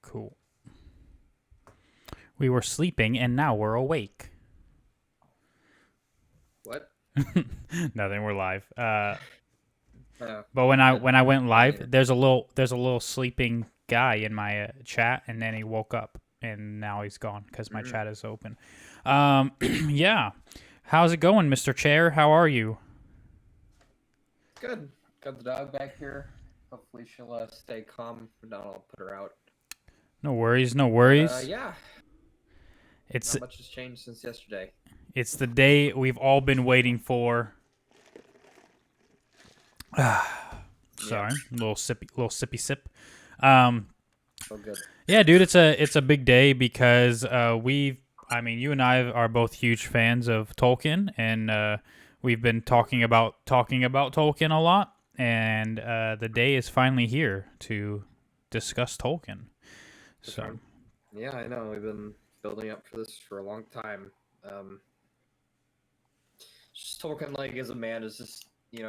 Cool. We were sleeping and now we're awake. What? Nothing. We're live. Oh, But when I went live, later. there's a little sleeping guy in my chat, and then he woke up, and now he's gone because my Mm, chat is open. Yeah. How's it going, Mr. Chair? How are you? good. Got the dog back here. Hopefully she'll stay calm. If not, I'll put her out. No worries. No But worries. yeah, It's not much has changed since yesterday. it's the day we've all been waiting for. Yeah, Sorry, little sippy sip. Um, so good. yeah, dude, it's a big day because I mean, you and I are both huge fans of Tolkien, and we've been talking about Tolkien a lot, and the day is finally here to discuss Tolkien. For So sure. Yeah, I know. We've been building up for this for a long time. Um, just Tolkien, like as a man, is just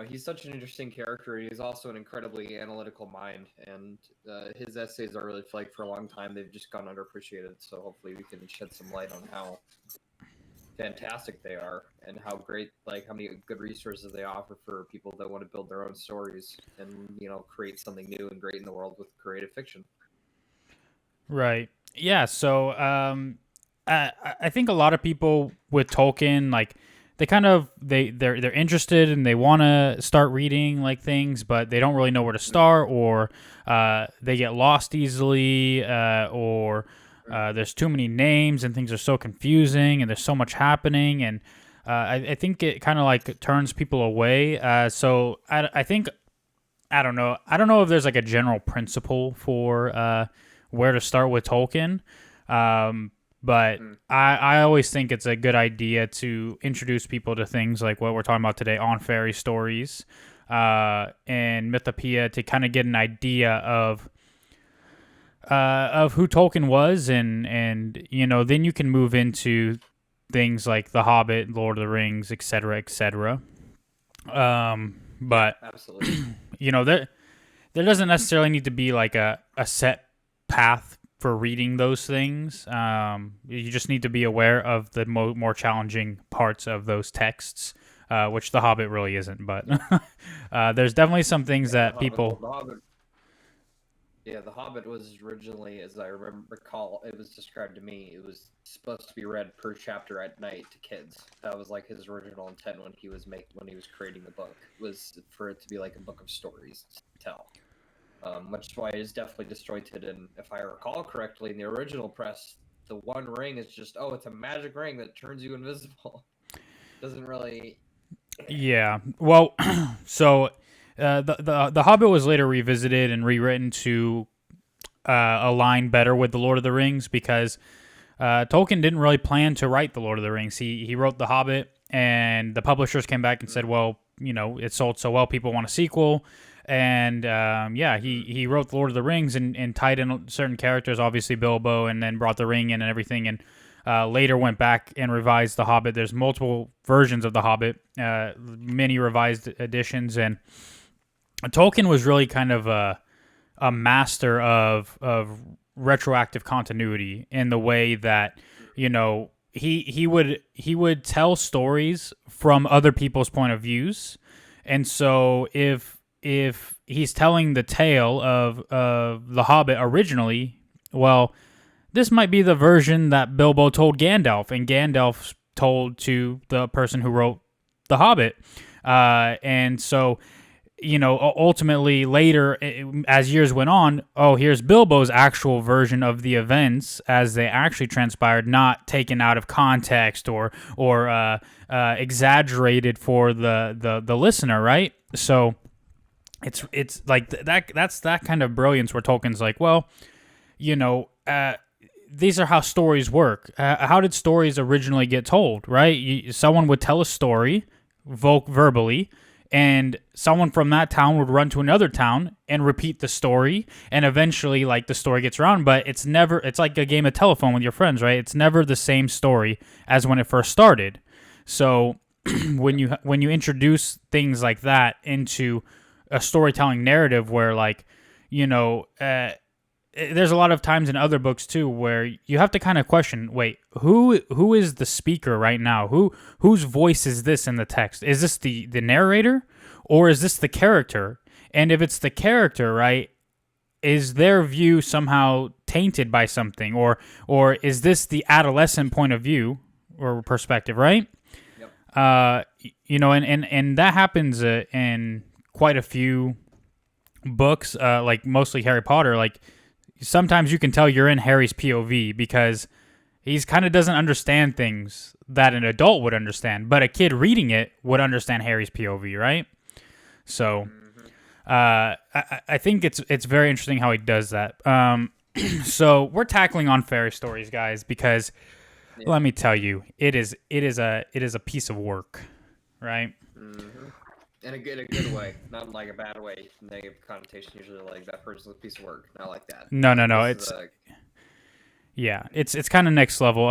he's such an interesting character. He's also an incredibly analytical mind, and his essays are really like for a long time they've just gone underappreciated. So hopefully we can shed some light on how fantastic they are and how great, like how many good resources they offer for people that want to build their own stories and create something new and great in the world with creative fiction. right, yeah. So I think a lot of people with Tolkien, like they kind of they're interested and they want to start reading like things, but they don't really know where to start, or they get lost easily, or there's too many names and things are so confusing and there's so much happening, and I think it kind of like turns people away. So I think I don't know if there's like a general principle for where to start with Tolkien. But Mm. I always think it's a good idea to introduce people to things like what we're talking about today on fairy stories and Mythopoeia to kind of get an idea of who Tolkien was, and then you can move into things like The Hobbit, Lord of the Rings, etc., etc. Yeah, But absolutely. there doesn't necessarily need to be like a set path for reading those things. You just need to be aware of the more challenging parts of those texts, which The Hobbit really isn't. But Yeah, there's definitely some things yeah. The that Hobbit. Well, people. the Hobbit. Yeah, the Hobbit was originally, as I recall, it was described to me. It was supposed to be read per chapter at night to kids. That was like his original intent when he was creating the book, was for it to be like a book of stories to tell. Which is why it is definitely disjointed. And if I recall correctly, in the original press, the One Ring is just it's a magic ring that turns you invisible. Doesn't really. Yeah. Well, so the Hobbit was later revisited and rewritten to align better with the Lord of the Rings because Tolkien didn't really plan to write the Lord of the Rings. He wrote the Hobbit, and the publishers came back and said, well, it sold so well, people want a sequel. And yeah, he wrote the Lord of the Rings and tied in certain characters, obviously Bilbo, and then brought the ring in and everything. And later went back and revised the Hobbit. There's multiple versions of the Hobbit, many revised editions, and Tolkien was really kind of a master of retroactive continuity in the way that he would tell stories from other people's point of views, and so if he's telling the tale of the Hobbit originally, well, this might be the version that Bilbo told Gandalf, and Gandalf told to the person who wrote the Hobbit, and so ultimately later, as years went on, here's Bilbo's actual version of the events as they actually transpired, not taken out of context or exaggerated for the listener, right? So it's like that's that kind of brilliance where Tolkien's like, well, these are how stories work. How did stories originally get told, right? Someone would tell a story verbally, and someone from that town would run to another town and repeat the story, and eventually like the story gets around, but it's like a game of telephone with your friends, right? It's never the same story as when it first started. So when you introduce things like that into a storytelling narrative where like there's a lot of times in other books too where you have to kind of question, wait, who is the speaker right now? Whose voice is this in the text? Is this the narrator, or is this the character? And if it's the character, right, is their view somehow tainted by something, or is this the adolescent point of view or perspective, right? Yep. And that happens in quite a few books, like mostly Harry Potter. Like, sometimes you can tell you're in Harry's POV because he's kind of doesn't understand things that an adult would understand, but a kid reading it would understand Harry's POV, right? So, I think it's very interesting how he does that. So we're tackling on fairy stories, guys, because let me tell you, it is a piece of work, right? Mm-hmm. In a good way, not like a bad way. Negative connotation usually like that person's a piece of work, not like that. No. It's kind of next level.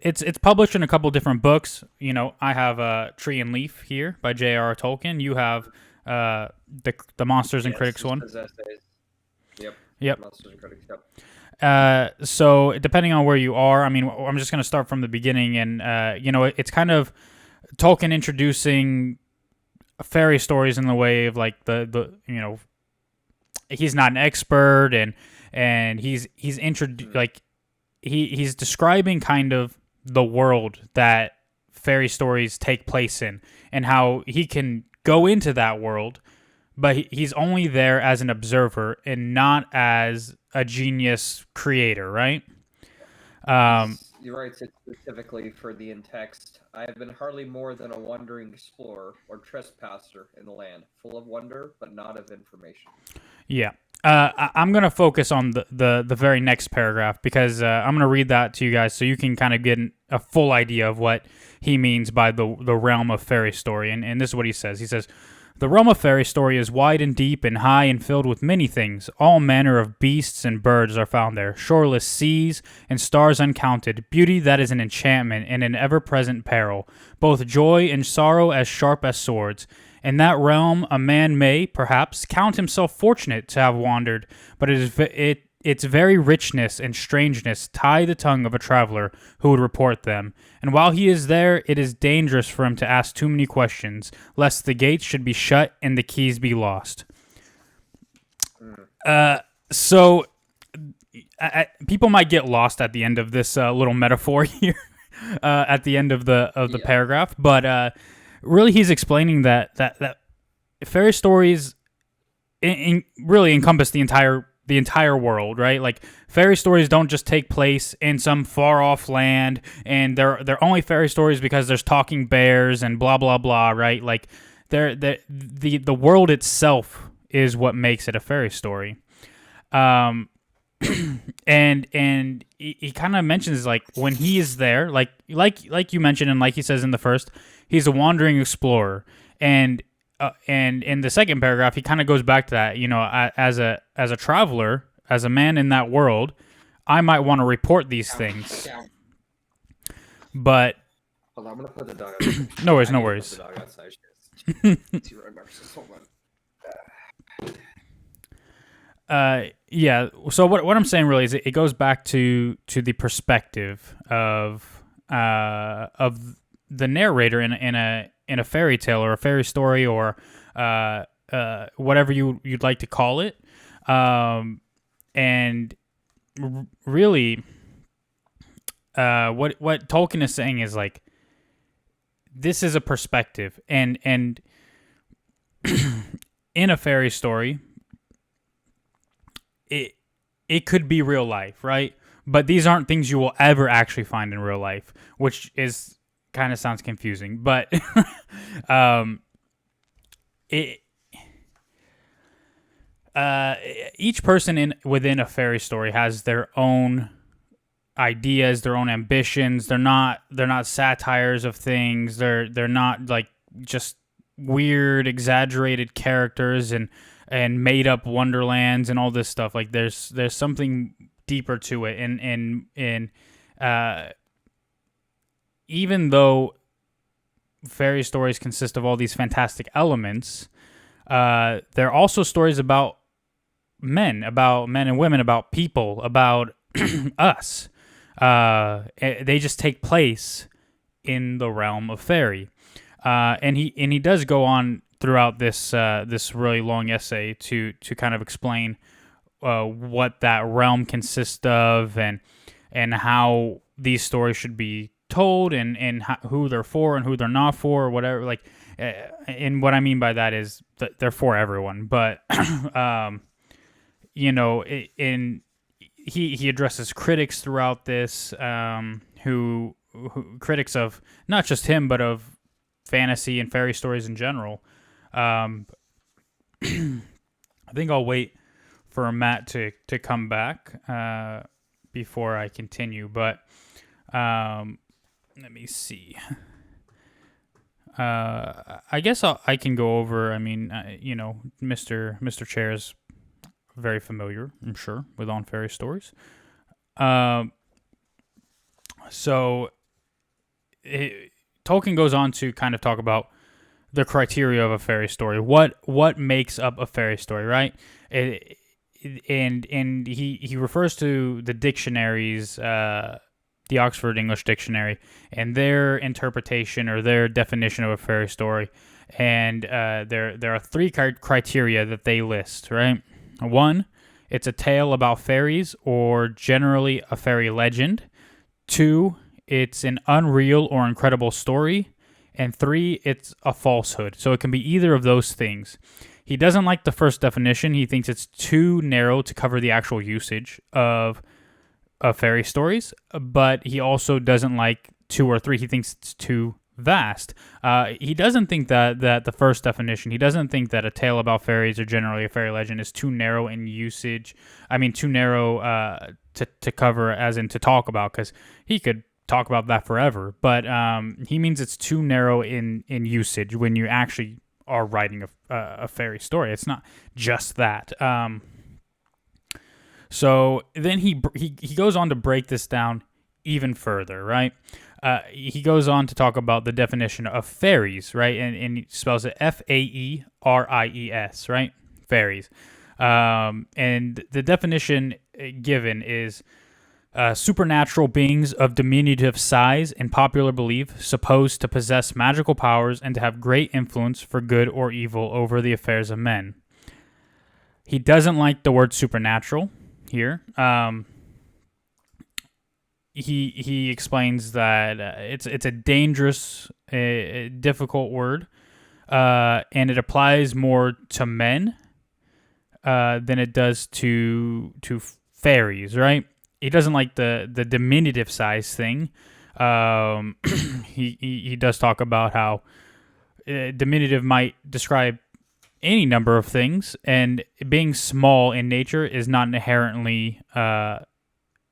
It's published in a couple different books. I have Tree and Leaf here by J.R.R. Tolkien. You have the Monsters and Critics one. Yep. Monsters and Critics. Yep. So depending on where you are, I mean, I'm just going to start from the beginning, and it's kind of Tolkien introducing fairy stories in the way of like the he's not an expert, and he's like he's describing kind of the world that fairy stories take place in, and how he can go into that world, but he's only there as an observer and not as a genius creator, right? He writes it specifically for the in-text. I have been hardly more than a wandering explorer or trespasser in the land, full of wonder, but not of information. Yeah. I'm going to focus on the very next paragraph, because I'm going to read that to you guys so you can kind of get a full idea of what he means by the realm of fairy story. And this is what he says. He says, "The realm of fairy story is wide and deep and high and filled with many things. All manner of beasts and birds are found there, shoreless seas and stars uncounted, beauty that is an enchantment and an ever-present peril, both joy and sorrow as sharp as swords. In that realm a man may, perhaps, count himself fortunate to have wandered, but its very richness and strangeness tie the tongue of a traveler who would report them. And while he is there, it is dangerous for him to ask too many questions, lest the gates should be shut and the keys be lost." So people might get lost at the end of this little metaphor here, at the end of the paragraph, but really he's explaining that fairy stories really encompass the entire world, right? Like, fairy stories don't just take place in some far off land, and they're only fairy stories because there's talking bears and blah blah blah, right? Like, the world itself is what makes it a fairy story. And he kind of mentions, like, when he is there, like you mentioned, and like he says in the first, he's a wandering explorer, and in the second paragraph, he kind of goes back to that. As a traveler, as a man in that world, I might want to report these things. But hold on, I'm gonna put the dog outside. No worries. Put the dog outside. Yeah. So what I'm saying really is it goes back to the perspective of the narrator in a fairy tale or a fairy story, or whatever you'd like to call it, and really, what Tolkien is saying is, like, this is a perspective, and in a fairy story, it could be real life, right? But these aren't things you will ever actually find in real life, which is kind of sounds confusing, but each person within a fairy story has their own ideas, their own ambitions. They're not satires of things. They're not like just weird, exaggerated characters and made up wonderlands and all this stuff. Like, there's something deeper to it, and even though fairy stories consist of all these fantastic elements, they're also stories about men and women, about people, about us. They just take place in the realm of fairy. And he does go on throughout this really long essay to kind of explain what that realm consists of, and how these stories should be told, and who they're for and who they're not for, or whatever. Like, and what I mean by that is that they're for everyone, but in he addresses critics throughout this, who critics of not just him but of fantasy and fairy stories in general. I think I'll wait for Matt to come back before I continue, but let me see. I guess I can go over. I mean, Mr. Chair is very familiar, I'm sure, with On Fairy Stories. Tolkien goes on to kind of talk about the criteria of a fairy story. What makes up a fairy story, right? And he refers to the dictionaries, the Oxford English Dictionary, and their interpretation or their definition of a fairy story. And there are three criteria that they list, right? 1, it's a tale about fairies, or generally a fairy legend. 2, it's an unreal or incredible story. And 3, it's a falsehood. So it can be either of those things. He doesn't like the first definition. He thinks it's too narrow to cover the actual usage of fairy stories, but he also doesn't like 2 or 3. He thinks it's too vast. He doesn't think that the first definition, he doesn't think that a tale about fairies, or generally a fairy legend, is too narrow in usage. I mean, too narrow to cover, as in to talk about, because he could talk about that forever. But he means it's too narrow in usage when you actually are writing a fairy story. It's not just that. So then he goes on to break this down even further, right? He goes on to talk about the definition of fairies, right? And he spells it Faeries, right? Fairies. And the definition given is supernatural beings of diminutive size and popular belief, supposed to possess magical powers and to have great influence for good or evil over the affairs of men. He doesn't like the word supernatural here. He explains that it's a dangerous, difficult word, and it applies more to men than it does to fairies, right? He doesn't like the diminutive size thing. He does talk about how diminutive might describe any number of things, and being small in nature is not inherently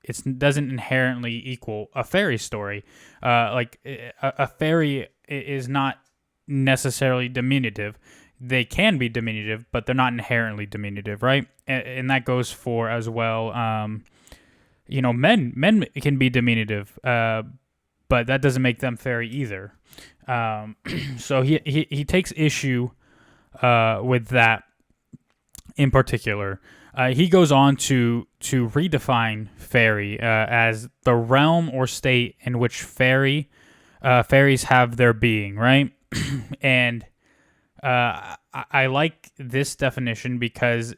it doesn't inherently equal a fairy story. Like a fairy is not necessarily diminutive. They can be diminutive, but they're not inherently diminutive, right? And that goes for as well. Men can be diminutive, but that doesn't make them fairy either. So he takes issue with that in particular. He goes on to redefine fairy as the realm or state in which fairies have their being, right? And I like this definition because,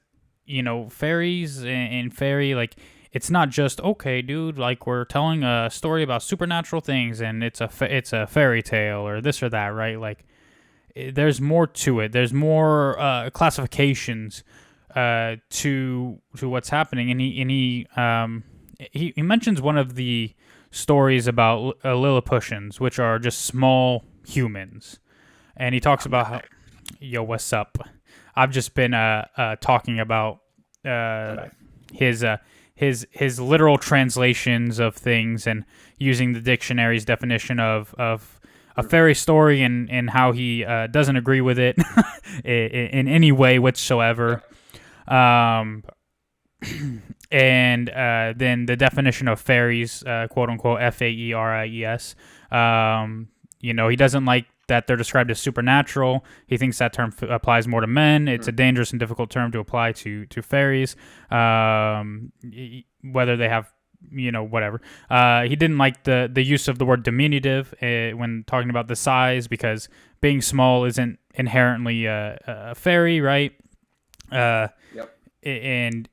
fairies and fairy, like, it's not just, okay, dude, like, we're telling a story about supernatural things and it's a fairy tale or this or that, right? Like, there's more to it. There's more classifications to what's happening, and he mentions one of the stories about Lilliputians, which are just small humans, and he talks about how, yo, what's up? I've just been talking about his literal translations of things and using the dictionary's definition of a fairy story, and how he doesn't agree with it in any way whatsoever. And then the definition of fairies, quote unquote, Faeries. He doesn't like that they're described as supernatural. He thinks that term applies more to men. It's a dangerous and difficult term to apply to fairies, whether they have, whatever. He didn't like the use of the word diminutive when talking about the size, because being small isn't inherently a fairy, right? Yep. And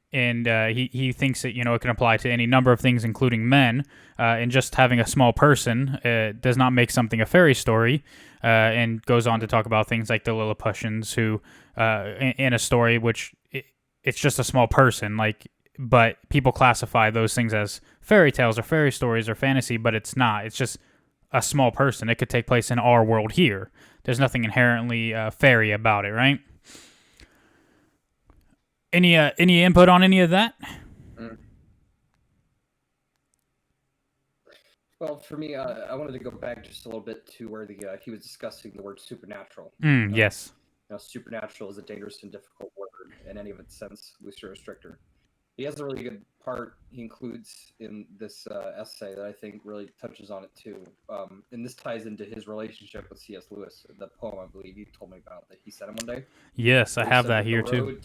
he thinks that it can apply to any number of things, including men. And just having a small person does not make something a fairy story. And goes on to talk about things like the Lilliputians, who in a story which it's just a small person, but people classify those things as fairy tales or fairy stories or fantasy, but it's not. It's just a small person. It could take place in our world here. There's nothing inherently fairy about it, right? Any input on any of that? Well, for me, I wanted to go back just a little bit to where he was discussing the word supernatural. Yes. Supernatural is a dangerous and difficult word in any of its sense, looser or stricter. He has a really good part he includes in this essay that I think really touches on it too. And this ties into his relationship with C.S. Lewis, the poem I believe you told me about that he sent him one day. Yes, I have that here too.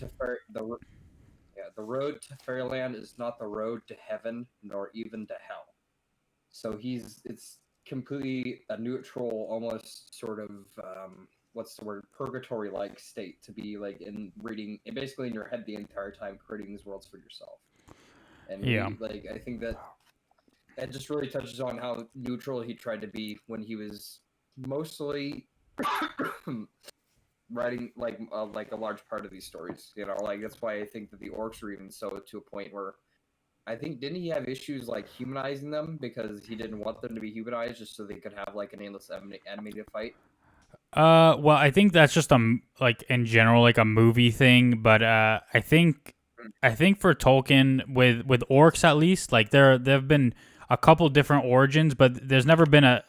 The road to fairyland is not the road to heaven nor even to hell. So it's completely a neutral, almost sort of purgatory-like state to be like in reading, basically in your head the entire time, creating these worlds for yourself. And I think that it just really touches on how neutral he tried to be when he was mostly writing like a large part of these stories. That's why I think that the orcs were even so to a point where I think, didn't he have issues like humanizing them because he didn't want them to be humanized just so they could have like an endless enemy to fight? Well, I think that's just in general like a movie thing, but I think for Tolkien with orcs at least, like there've been a couple different origins, but there's never been a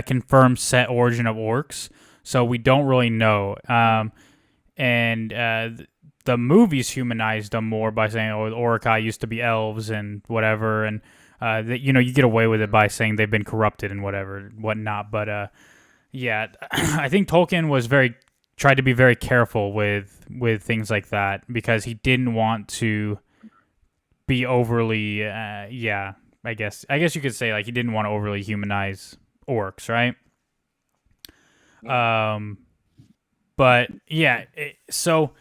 confirmed set origin of orcs, so we don't really know. The movies humanized them more by saying, "Oh, the Orcai used to be elves and whatever," and you get away with it by saying they've been corrupted and whatnot. But yeah, I think Tolkien tried to be very careful with things like that because he didn't want to be overly, I guess you could say like he didn't want to overly humanize orcs, right? But yeah, so.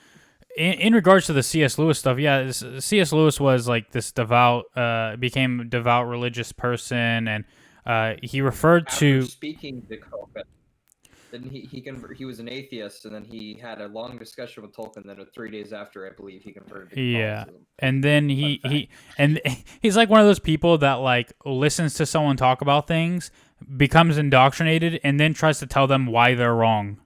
In regards to the C.S. Lewis stuff, yeah, C.S. Lewis was like this became a devout religious person, and he referred to speaking to Tolkien. Then he was an atheist, and then he had a long discussion with Tolkien. Then 3 days after, I believe, he converted to Catholicism. And then he's like one of those people that like listens to someone talk about things, becomes indoctrinated, and then tries to tell them why they're wrong.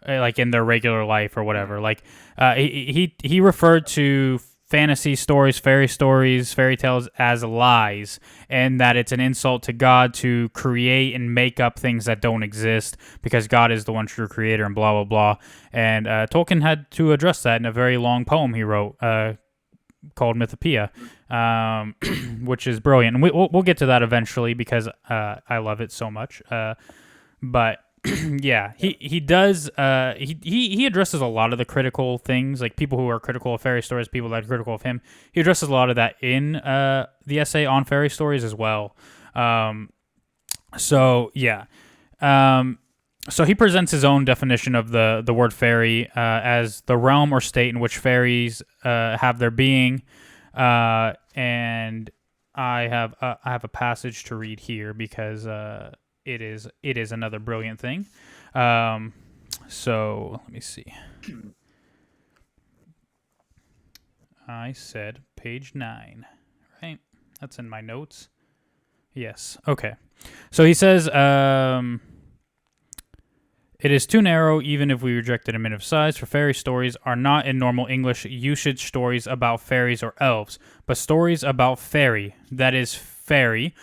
Like in their regular life or whatever. Like he referred to fantasy stories, fairy tales as lies, and that it's an insult to God to create and make up things that don't exist because God is the one true creator and blah, blah, blah. And Tolkien had to address that in a very long poem he wrote called Mythopoeia, which is brilliant. And we'll get to that eventually because I love it so much. But yeah, he does. He addresses a lot of the critical things, like people who are critical of fairy stories, people that are critical of him. He addresses a lot of that in the essay on fairy stories as well. So he presents his own definition of the word fairy as the realm or state in which fairies have their being. And I have a passage to read here because it is another brilliant thing. So let me see. I said page 9, right? That's in my notes. Yes. Okay. So he says, it is too narrow even if we rejected a minute of size, for fairy stories are not in normal English usage stories about fairies or elves, but stories about fairy, that is fairy,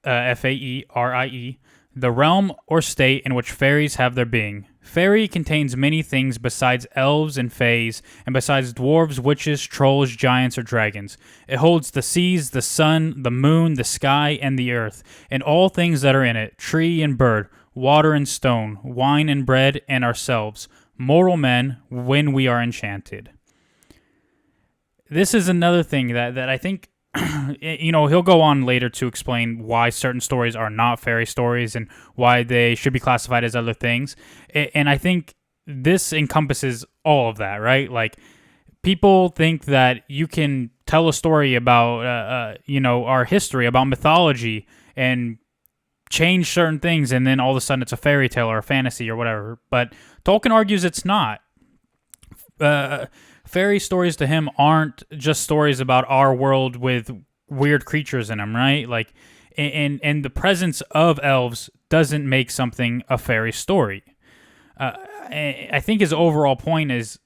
F-A-E-R-I-E, the realm or state in which fairies have their being. Fairy contains many things besides elves and fays, and besides dwarves, witches, trolls, giants, or dragons. It holds the seas, the sun, the moon, the sky, and the earth, and all things that are in it, tree and bird, water and stone, wine and bread, and ourselves, mortal men, when we are enchanted. This is another thing that I think, he'll go on later to explain why certain stories are not fairy stories and why they should be classified as other things. And I think this encompasses all of that, right? Like, people think that you can tell a story about, our history, about mythology, and change certain things, and then all of a sudden it's a fairy tale or a fantasy or whatever. But Tolkien argues it's not. Fairy stories to him aren't just stories about our world with weird creatures in them, right? Like, and the presence of elves doesn't make something a fairy story. I think his overall point is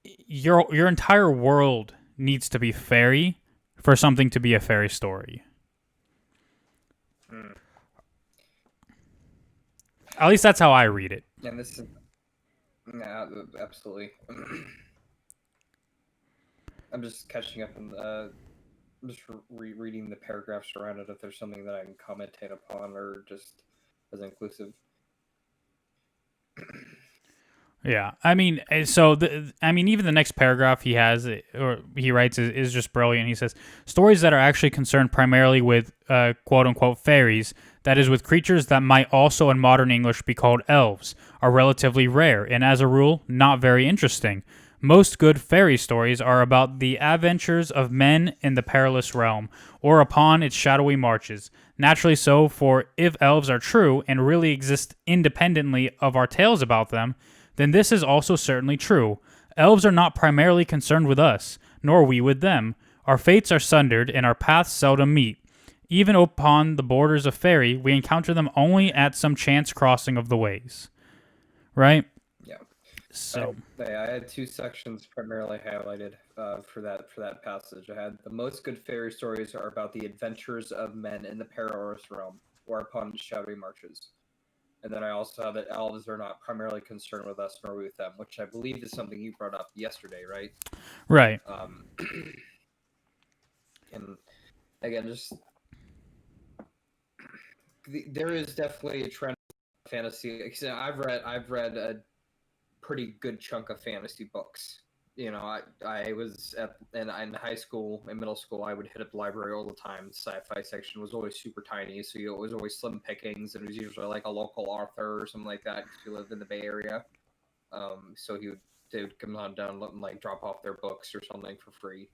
your entire world needs to be fairy for something to be a fairy story. At least that's how I read it. And this is, yeah, absolutely. I'm just catching up and I'm just rereading the paragraphs around it if there's something that I can commentate upon or just as inclusive. Yeah, I mean, even the next paragraph he has, or he writes, is just brilliant. He says, stories that are actually concerned primarily with quote-unquote fairies, that is, with creatures that might also in modern English be called elves, are relatively rare, and as a rule, not very interesting. Most good fairy stories are about the adventures of men in the perilous realm, or upon its shadowy marches. Naturally so, for if elves are true and really exist independently of our tales about them, then this is also certainly true. Elves are not primarily concerned with us, nor we with them. Our fates are sundered, and our paths seldom meet. Even upon the borders of fairy, we encounter them only at some chance crossing of the ways. Right? Yeah. So I had two sections primarily highlighted for that passage. I had the most good fairy stories are about the adventures of men in the perilous realm, or upon shadowy marches. And then I also have that elves are not primarily concerned with us nor we with them, which I believe is something you brought up yesterday, right? Right. And again, just there is definitely a trend of fantasy. I've read a pretty good chunk of fantasy books. I was in high school and middle school. I would hit up the library all the time. The sci-fi section was always super tiny, so it was always slim pickings, and it was usually like a local author or something like that because we lived in the Bay Area. So they would come on down and like drop off their books or something for free.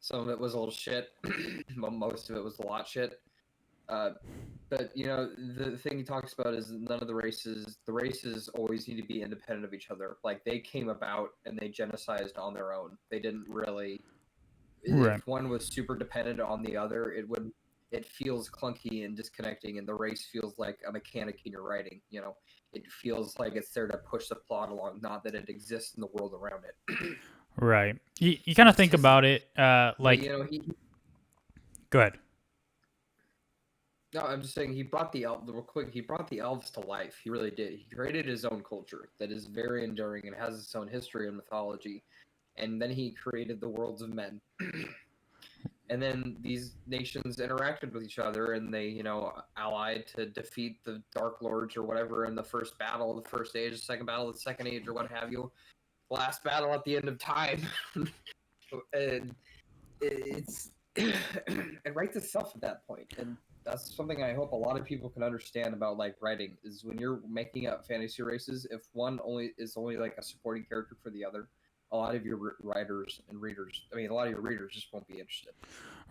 Some of it was a little shit, but most of it was a lot shit. But the thing he talks about is none of the races always need to be independent of each other. Like, they came about and they genocided on their own. They didn't really, Right. if one was super dependent on the other, it feels clunky and disconnecting, and the race feels like a mechanic in your writing. It feels like it's there to push the plot along, not that it exists in the world around it. Right. You kind of think about it like. Go ahead. No, I'm just saying he brought the elves to life. He really did. He created his own culture that is very enduring and has its own history and mythology. And then he created the worlds of men. And then these nations interacted with each other, and they, allied to defeat the Dark Lords or whatever in the first battle, the first age, the second battle, the second age, or what have you. Last battle at the end of time. And it's it writes itself at that point. And that's something I hope a lot of people can understand about like writing, is when you're making up fantasy races, if one is only like a supporting character for the other, a lot of your writers and readers, a lot of your readers just won't be interested.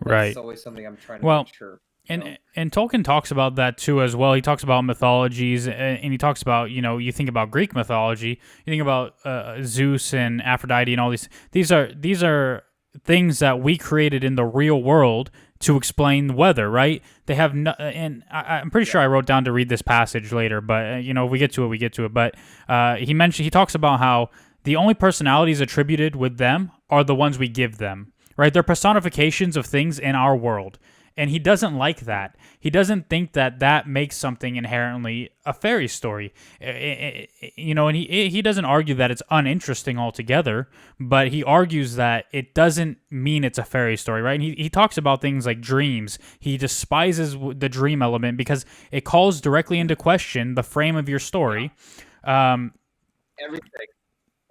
Right. It's always something I'm trying to make sure. And Tolkien talks about that too as well. He talks about mythologies, and he talks about, you think about Greek mythology, you think about Zeus and Aphrodite and all these. These are things that we created in the real world to explain weather, right? They have and I'm pretty sure I wrote down to read this passage later, but if we get to it, But he talks about how the only personalities attributed with them are the ones we give them, right? They're personifications of things in our world. And he doesn't like that. He doesn't think that that makes something inherently a fairy story. And he doesn't argue that it's uninteresting altogether, but he argues that it doesn't mean it's a fairy story, right? And he talks about things like dreams. He despises the dream element because it calls directly into question the frame of your story.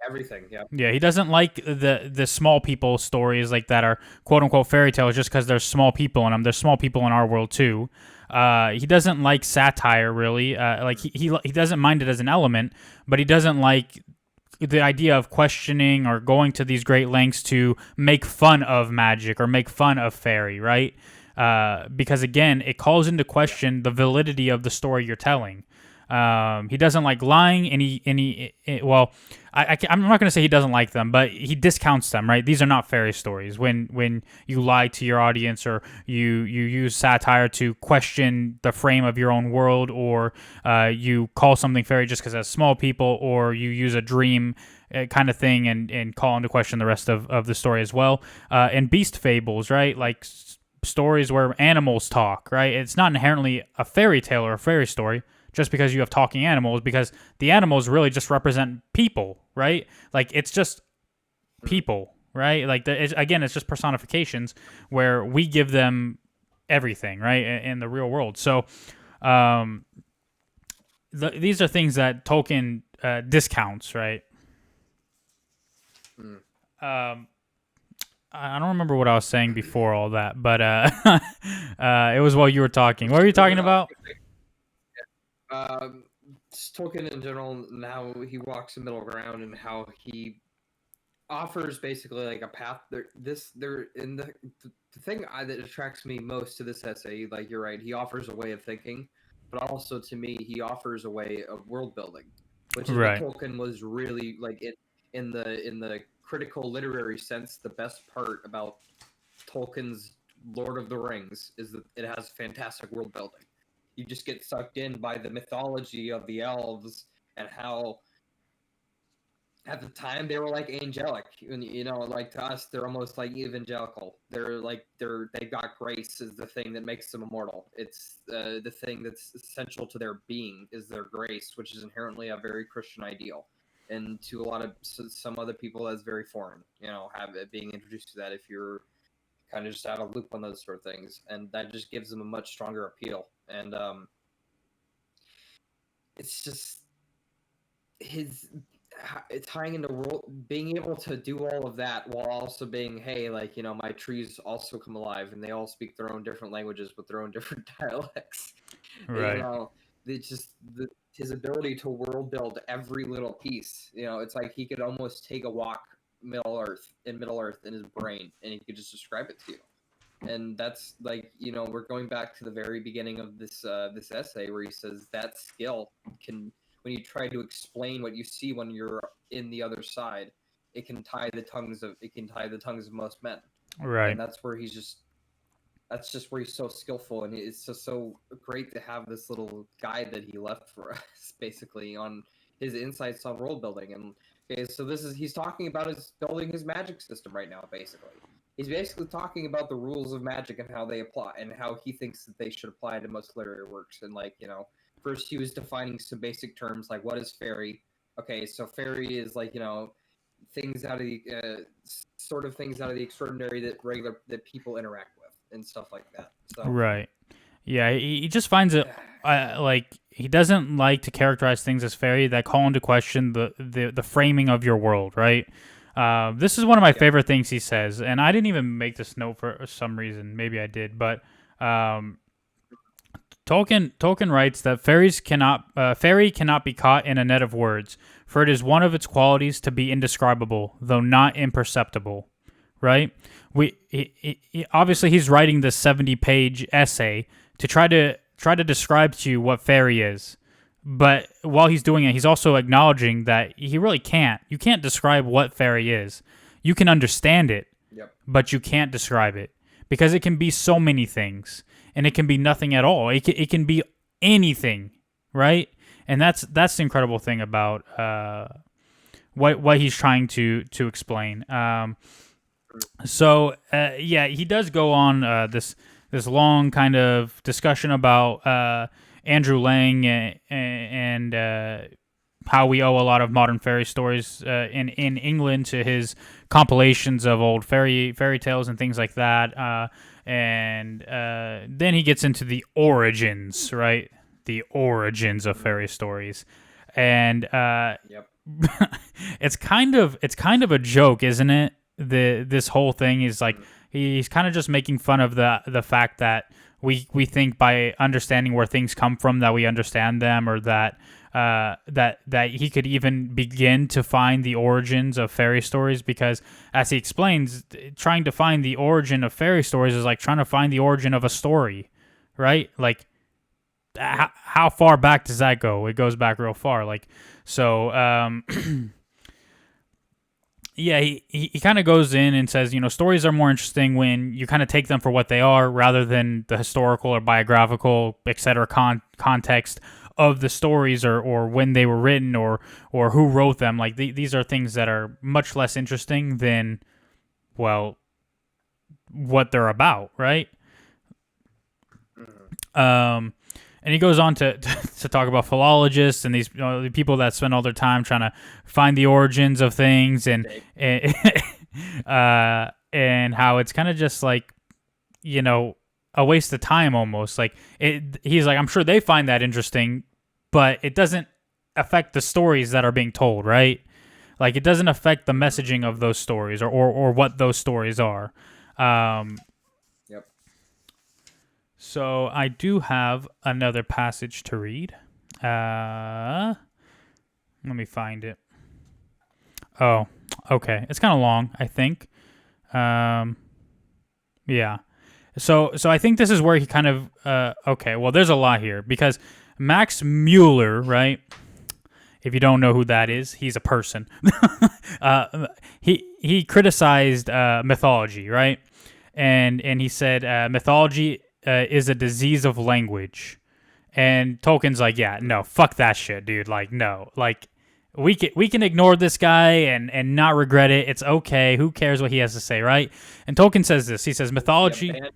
Everything. Yeah. Yeah, he doesn't like the small people stories like that are quote unquote fairy tales just because there's small people in them. There's small people in our world too. He doesn't like satire really. Like he doesn't mind it as an element, but he doesn't like the idea of questioning or going to these great lengths to make fun of magic or make fun of fairy, right? Because again, it calls into question the validity of the story you're telling. He doesn't like lying, I'm not going to say he doesn't like them, but he discounts them, right? These are not fairy stories. When you lie to your audience or you use satire to question the frame of your own world, or you call something fairy just because it's small people, or you use a dream kind of thing and call into question the rest of the story as well. And beast fables, right? Like stories where animals talk, right? It's not inherently a fairy tale or a fairy story just because you have talking animals, because the animals really just represent people, right? Like it's just people, right? Like it's just personifications where we give them everything, right, in the real world. So these are things that Tolkien discounts, right? I don't remember what I was saying before all that, but it was while you were talking. What were you talking about? Tolkien in general, and how he walks the middle ground, and how he offers basically like a path. The thing that attracts me most to this essay, like you're right, he offers a way of thinking, but also to me, he offers a way of world building, which is Right. what Tolkien was really like in the critical literary sense. The best part about Tolkien's Lord of the Rings is that it has fantastic world building. You just get sucked in by the mythology of the elves and how at the time they were like angelic. Like to us, they're almost like evangelical. They got grace is the thing that makes them immortal. It's the thing that's essential to their being is their grace, which is inherently a very Christian ideal. And to a lot of some other people, that's very foreign. Have it being introduced to that if you're kind of just out of loop on those sort of things, and that just gives them a much stronger appeal. And it's just tying into world, being able to do all of that while also being, hey, like my trees also come alive and they all speak their own different languages with their own different dialects. Right. It's just his ability to world build every little piece. It's like he could almost take a walk Middle Earth in his brain, and he could just describe it to you. And that's like we're going back to the very beginning of this essay where he says that skill can, when you try to explain what you see when you're in the other side, it can tie the tongues of most men. Right. And that's where he's so skillful, and it's just so great to have this little guide that he left for us, basically, on his insights on world building. And okay, so he's talking about building his magic system right now, basically. He's basically talking about the rules of magic and how they apply, and how he thinks that they should apply to most literary works. And first he was defining some basic terms like what is fairy. Okay, so fairy is like things out of the sort of things out of the extraordinary that people interact with and stuff like that. So Right. Yeah, he just finds it like he doesn't like to characterize things as fairy that call into question the framing of your world, right? This is one of my favorite things he says, and I didn't even make this note for some reason. Maybe I did, but Tolkien writes that fairy cannot be caught in a net of words, for it is one of its qualities to be indescribable, though not imperceptible. Right? Obviously he's writing this 70-page essay to try to describe to you what fairy is. But while he's doing it, he's also acknowledging that he really can't. You can't describe what fairy is. You can understand it, but you can't describe it because it can be so many things, and it can be nothing at all. It can be anything, right? And that's the incredible thing about what he's trying to explain. So he does go on this long kind of discussion about Andrew Lang and how we owe a lot of modern fairy stories in England to his compilations of old fairy tales and things like that. And then he gets into the origins, right? The origins of fairy stories, and Yep. it's kind of a joke, isn't it? This whole thing is like he's kind of just making fun of the fact that we think by understanding where things come from that we understand them, or that that he could even begin to find the origins of fairy stories, because as he explains, trying to find the origin of fairy stories is like trying to find the origin of a story, right? Like how far back does that go? It goes back real far. Like, so yeah, he kind of goes in and says, stories are more interesting when you kind of take them for what they are, rather than the historical or biographical, etc. Context of the stories, or when they were written, or who wrote them. Like these are things that are much less interesting than, well, what they're about, right? And he goes on to talk about philologists and these the people that spend all their time trying to find the origins of things, and how it's kind of just like, a waste of time almost. Like he's like, I'm sure they find that interesting, but it doesn't affect the stories that are being told, right? Like it doesn't affect the messaging of those stories, or what those stories are. Yep. So I do have another passage to read. Let me find it. Oh, okay. It's kind of long, I think. Yeah. So I think this is where he kind of okay. Well, there's a lot here, because Max Mueller, right? If you don't know who that is, he's a person. He criticized mythology, right? And he said mythology is a disease of language. And Tolkien's like, yeah, no, fuck that shit, dude. Like, no, like we can ignore this guy and not regret it. It's okay. Who cares what he has to say, right? And Tolkien says this. He says mythology. Without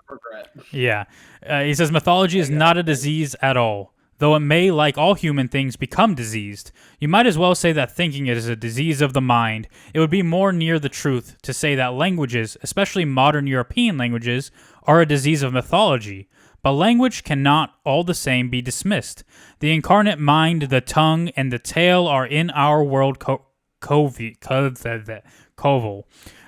regret. Yeah, he says mythology is not a disease at all. Though it may, like all human things, become diseased, you might as well say that thinking it is a disease of the mind. It would be more near the truth to say that languages, especially modern European languages, are a disease of mythology. But language cannot, all the same, be dismissed. The incarnate mind, the tongue, and the tail are in our world coval.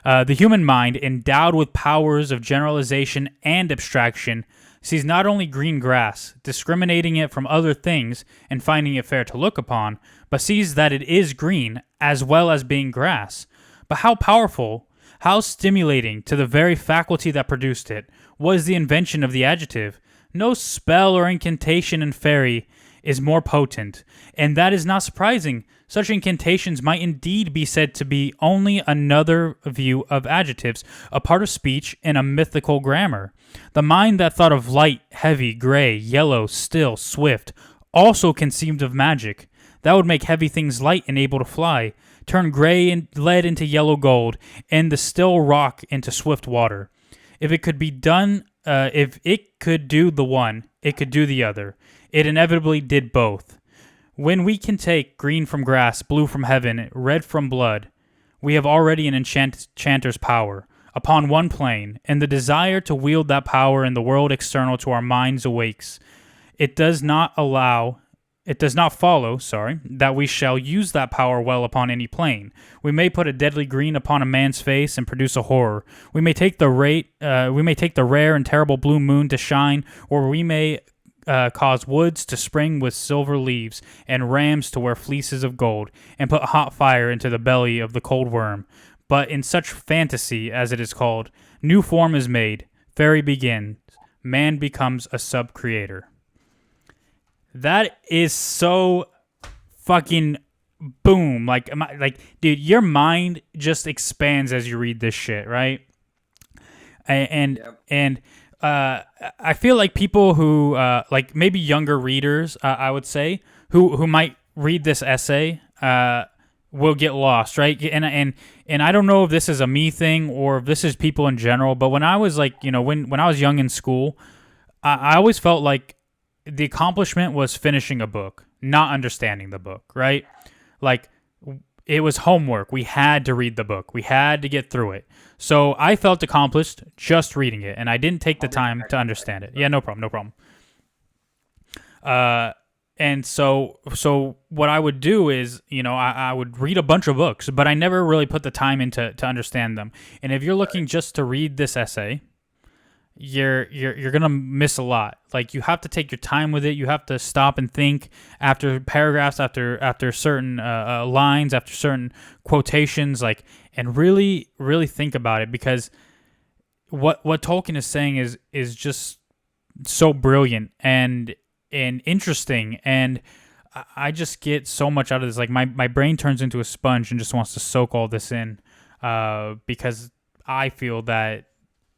The human mind, endowed with powers of generalization and abstraction, sees not only green grass, discriminating it from other things and finding it fair to look upon, but sees that it is green as well as being grass. But how powerful, how stimulating to the very faculty that produced it was the invention of the adjective. No spell or incantation in fairy is more potent, and that is not surprising. Such incantations might indeed be said to be only another view of adjectives, a part of speech in a mythical grammar. The mind that thought of light, heavy, gray, yellow, still, swift, also conceived of magic. That would make heavy things light and able to fly, turn gray and lead into yellow gold, and the still rock into swift water. If it could be done, if it could do the one, it could do the other. It inevitably did both. When we can take green from grass, blue from heaven, red from blood, we have already an enchanter's power upon one plane, and the desire to wield that power in the world external to our minds awakes. It does not follow, that we shall use that power well upon any plane. We may put a deadly green upon a man's face and produce a horror. We may take the rare and terrible blue moon to shine, or we may cause woods to spring with silver leaves, and rams to wear fleeces of gold, and put hot fire into the belly of the cold worm. But in such fantasy, as it is called, new form is made, fairy begins, man becomes a sub-creator. That is so fucking boom. Like, dude, your mind just expands as you read this shit, right? And I feel like people who, like maybe younger readers, I would say, who might read this essay, will get lost, right? And I don't know if this is a me thing or if this is people in general, but when I was like, when I was young in school, I always felt like the accomplishment was finishing a book, not understanding the book, right? Like it was homework. We had to read the book. We had to get through it. So I felt accomplished just reading it, and I didn't take the I'll be back time to in a understand second. it. Yeah, no problem, no problem. And so what I would do is, I would read a bunch of books, but I never really put the time into to understand them. And if you're looking just to read this essay, you're gonna miss a lot. Like you have to take your time with it. You have to stop and think after paragraphs, after certain lines, after certain quotations, like and really think about it because what Tolkien is saying is just so brilliant and interesting and I just get so much out of this. Like my brain turns into a sponge and just wants to soak all this in because I feel that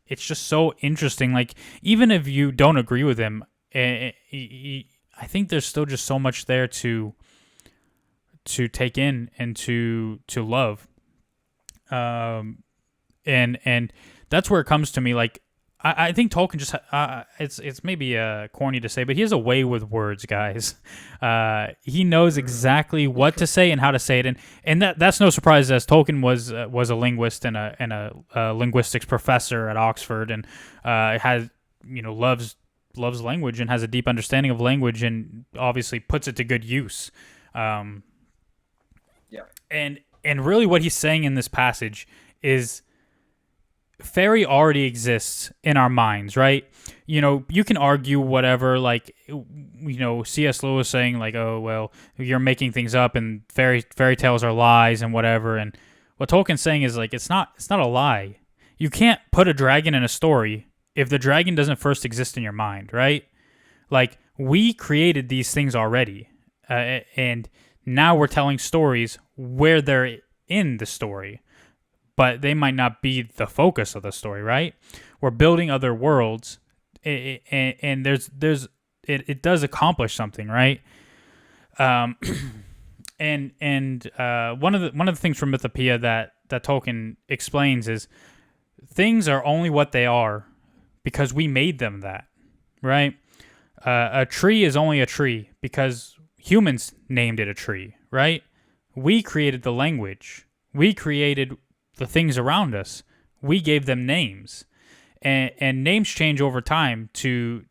it's just so interesting. Like even if you don't agree with him, I think there's still just so much there to take in and to love. And that's where it comes to me. Like I think Tolkien just it's maybe corny to say, but he has a way with words, guys. He knows exactly what to say and how to say it, and that's no surprise as Tolkien was a linguist and a linguistics professor at Oxford, and has loves language and has a deep understanding of language, and obviously puts it to good use. Yeah. And really, what he's saying in this passage is fairy already exists in our minds, right? You can argue whatever, like, C.S. Lewis saying like, oh, well, you're making things up and fairy tales are lies and whatever. And what Tolkien's saying is like, it's not a lie. You can't put a dragon in a story if the dragon doesn't first exist in your mind, right? Like, we created these things already. And now we're telling stories where they're in the story, but they might not be the focus of the story, right? We're building other worlds, and it does accomplish something, right? Um, and one of the things from Mythopoeia that Tolkien explains is things are only what they are because we made them that, right? A tree is only a tree because humans named it a tree, right? We created the language. We created the things around us. We gave them names, and names change over time to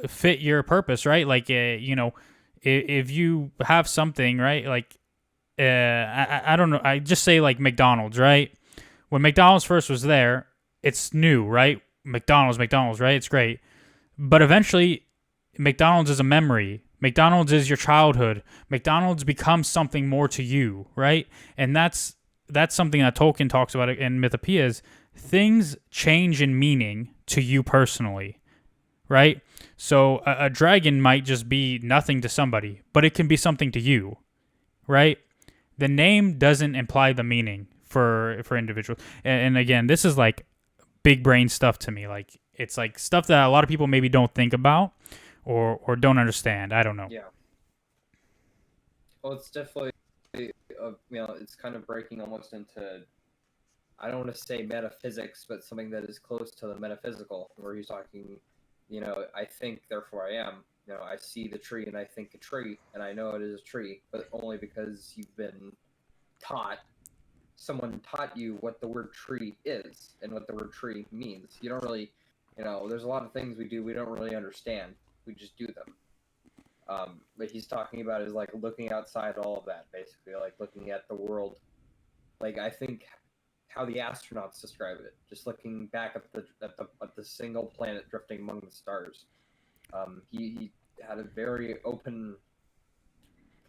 fit your purpose, right? Like if you have something, right? Like I don't know. I just say like McDonald's, right? When McDonald's first was there, it's new, right? McDonald's, right? It's great, but eventually, McDonald's is a memory. McDonald's is your childhood. McDonald's becomes something more to you, right? And that's something that Tolkien talks about in Mythopoeia is things change in meaning to you personally, right? So a dragon might just be nothing to somebody, but it can be something to you, right? The name doesn't imply the meaning for individuals. And again, this is like big brain stuff to me. Like it's like stuff that a lot of people maybe don't think about or don't understand. I don't know. Yeah. Well, it's definitely, it's kind of breaking almost into, I don't want to say metaphysics, but something that is close to the metaphysical, where he's talking, I think, therefore I am. I see the tree and I think a tree, and I know it is a tree, but only because you've been taught, someone taught you what the word tree is and what the word tree means. You don't really, there's a lot of things we do we don't really understand. We just do them. But he's talking about is like looking outside all of that, basically, like looking at the world. Like I think how the astronauts describe it, just looking back at the single planet drifting among the stars. He had a very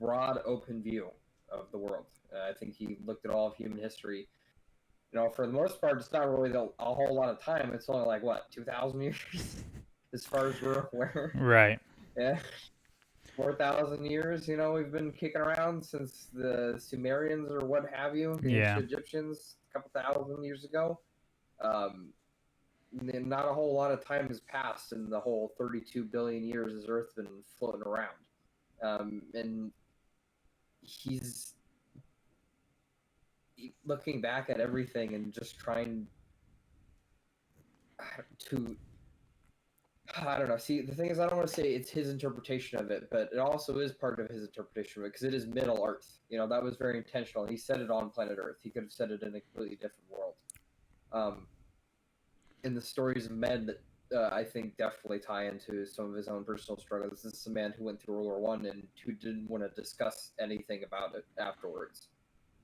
broad open view of the world. I think he looked at all of human history. For the most part, it's not really a whole lot of time. It's only like what 2,000 years, as far as we're aware. Right. Yeah. 4,000 years, we've been kicking around since the Sumerians or what have you, the ancient Egyptians, a couple thousand years ago. Not a whole lot of time has passed in the whole 32 billion years as Earth's been floating around. And he's looking back at everything and just trying to, I don't know. See, the thing is, I don't want to say it's his interpretation of it, but it also is part of his interpretation of it because it is Middle Earth. That was very intentional. He said it on planet Earth. He could have said it in a completely different world. In the stories of men that I think definitely tie into some of his own personal struggles. This is a man who went through World War One and who didn't want to discuss anything about it afterwards.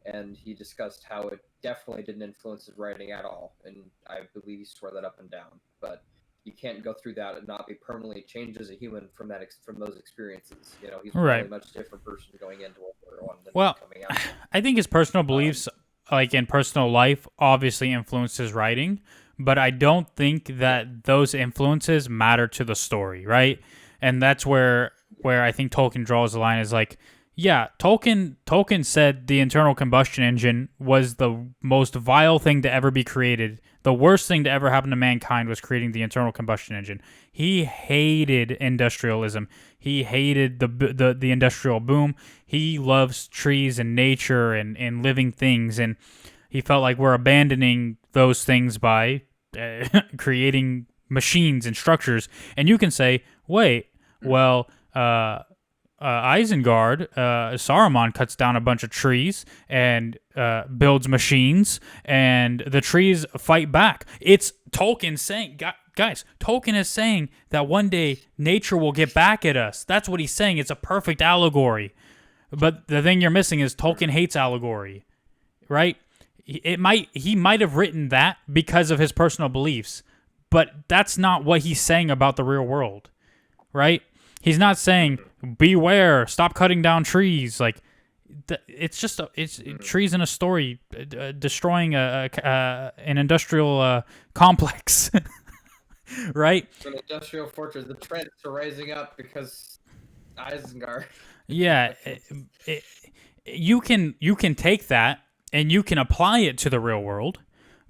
And he discussed how it definitely didn't influence his writing at all. And I believe he swore that up and down. But you can't go through that and not be permanently changed as a human from those experiences. He's Right. a much different person going into World War One than coming out. I think his personal beliefs, like in personal life, obviously influenced his writing, but I don't think that those influences matter to the story, right? And that's where I think Tolkien draws the line is like, yeah, Tolkien said the internal combustion engine was the most vile thing to ever be created. The worst thing to ever happen to mankind was creating the internal combustion engine. He hated industrialism. He hated the industrial boom. He loves trees and nature and living things, and he felt like we're abandoning those things by creating machines and structures. And you can say, wait, well, Isengard, Saruman cuts down a bunch of trees and builds machines, and the trees fight back. It's Tolkien saying, guys, Tolkien is saying that one day nature will get back at us. That's what he's saying. It's a perfect allegory. But the thing you're missing is Tolkien hates allegory, right? He might have written that because of his personal beliefs, but that's not what he's saying about the real world, right? He's not saying, beware, stop cutting down trees. Like, it's just trees in a story destroying an industrial complex, right? An industrial fortress. The Trents are rising up because Isengard. Yeah, you can take that and you can apply it to the real world,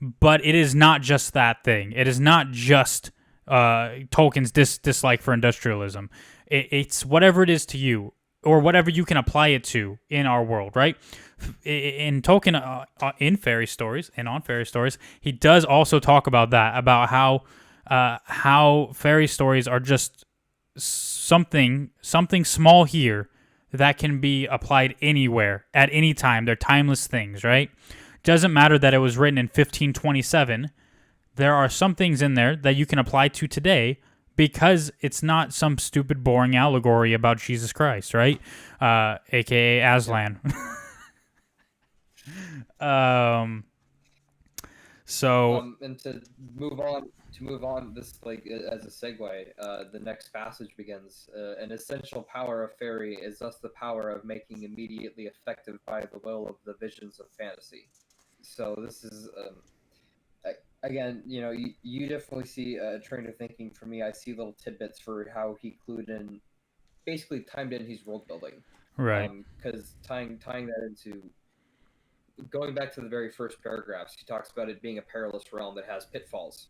but it is not just that thing. It is not just Tolkien's dislike for industrialism. It's whatever it is to you, or whatever you can apply it to in our world, right? In Tolkien, in fairy stories and on fairy stories, he does also talk about that, about how fairy stories are just something small here that can be applied anywhere at any time. They're timeless things, right? Doesn't matter that it was written in 1527. There are some things in there that you can apply to today because it's not some stupid, boring allegory about Jesus Christ, right? AKA Aslan. And to move on, this as a segue, the next passage begins. An essential power of fairy is thus the power of making immediately effective by the will of the visions of fantasy. So this is again, you definitely see a train of thinking for me. I see little tidbits for how he basically timed in his world building, right? Because tying that into. Going back to the very first paragraphs, he talks about it being a perilous realm that has pitfalls,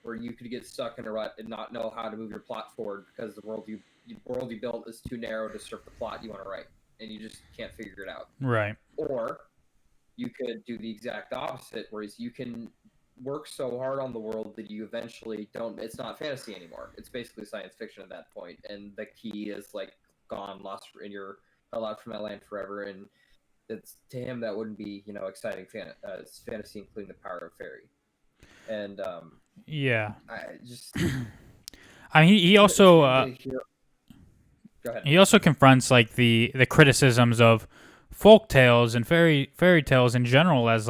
where you could get stuck in a rut and not know how to move your plot forward because the world you built is too narrow to serve the plot you want to write, and you just can't figure it out. Right. Or you could do the exact opposite, whereas you can work so hard on the world that you eventually don't. It's not fantasy anymore. It's basically science fiction at that point, and the key is gone, lost, and you're allowed from that land forever. And it's to him that wouldn't be exciting fantasy, including the power of fairy. And yeah, I mean, he also go ahead. He also confronts the criticisms of folk tales and fairy tales in general as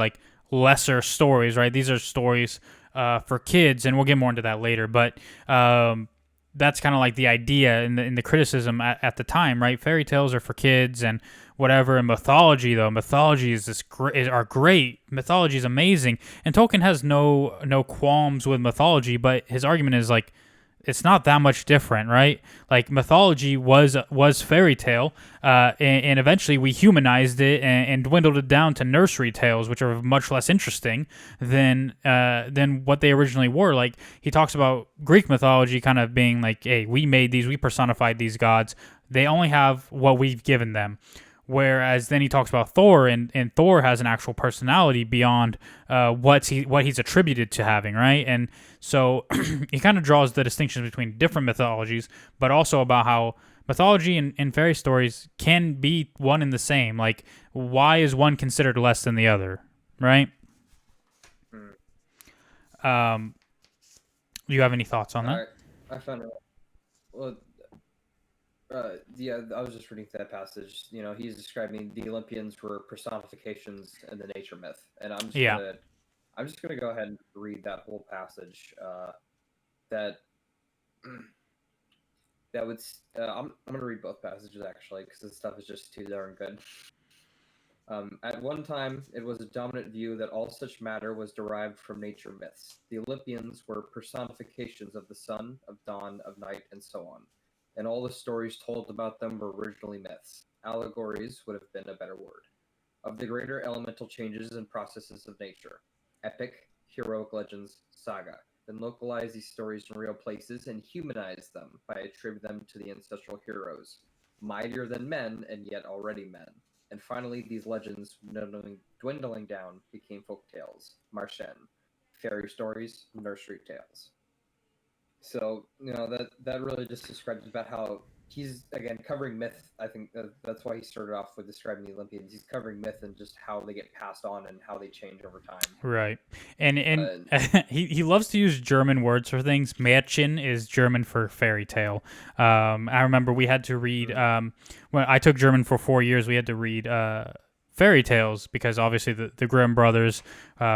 lesser stories, right? These are stories for kids, and we'll get more into that later. But that's kind of the idea in the criticism at the time, right? Fairy tales are for kids and whatever. And mythology is are great. Mythology is amazing, and Tolkien has no qualms with mythology, but his argument is it's not that much different, right? Mythology was fairy tale, and eventually we humanized it and dwindled it down to nursery tales, which are much less interesting than what they originally were. He talks about Greek mythology kind of being hey, we made these, we personified these gods. They only have what we've given them. Whereas then he talks about Thor, and Thor has an actual personality beyond what he's attributed to having, right? And so he kind of draws the distinctions between different mythologies, but also about how mythology and fairy stories can be one and the same. Like, why is one considered less than the other, right? Um, do you have any thoughts on that? I found it. Well, yeah, I was just reading that passage. You know, he's describing the Olympians were personifications in the nature myth, and Yeah. I'm just gonna go ahead and read that whole passage. That that would I'm gonna read both passages actually because this stuff is just too darn good. At one time, it was a dominant view that all such matter was derived from nature myths. The Olympians were personifications of the sun, of dawn, of night, and so on. And all the stories told about them were originally myths. Allegories would have been a better word. Of the greater elemental changes and processes of nature. Epic, heroic legends, saga. Then localize these stories in real places and humanize them by attributing them to the ancestral heroes. Mightier than men, and yet already men. And finally, these legends, dwindling down, became folk tales, marchen, fairy stories, nursery tales. So, you know, that really just describes about how he's, again, covering myth. I think that's why he started off with describing the Olympians. He's covering myth and just how they get passed on and how they change over time. Right. And he loves to use German words for things. Märchen is German for fairy tale. I remember we had to read when I took German for 4 years. We had to read fairy tales because obviously the Grimm brothers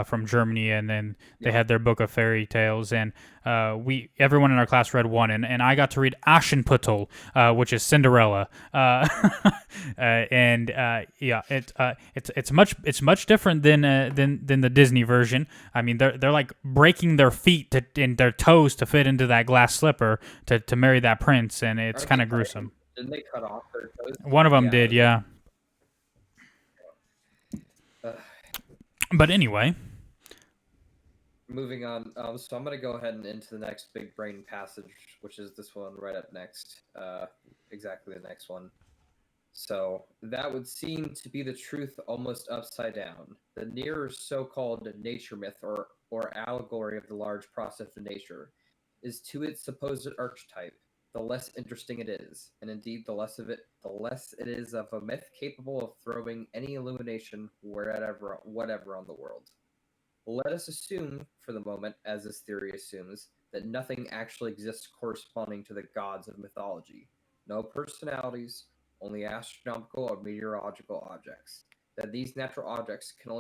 from Germany, and then they had their book of fairy tales, and everyone in our class read one, and I got to read Aschenputtel, which is Cinderella, it's much different than the Disney version. I mean, they're like breaking their feet and their toes to fit into that glass slipper to marry that prince, and it's kind of gruesome. Didn't they cut off their toes? One of them did, yeah. But anyway, moving on. So I'm going to go ahead and into the next big brain passage, which is this one right up next. Exactly the next one. So that would seem to be the truth almost upside down. The nearer so-called nature myth or allegory of the large process of nature is to its supposed archetype, the less interesting it is, and indeed the less it is of a myth capable of throwing any illumination whatever on the world. Let us assume, for the moment, as this theory assumes, that nothing actually exists corresponding to the gods of mythology. No personalities, only astronomical or meteorological objects. That these natural objects can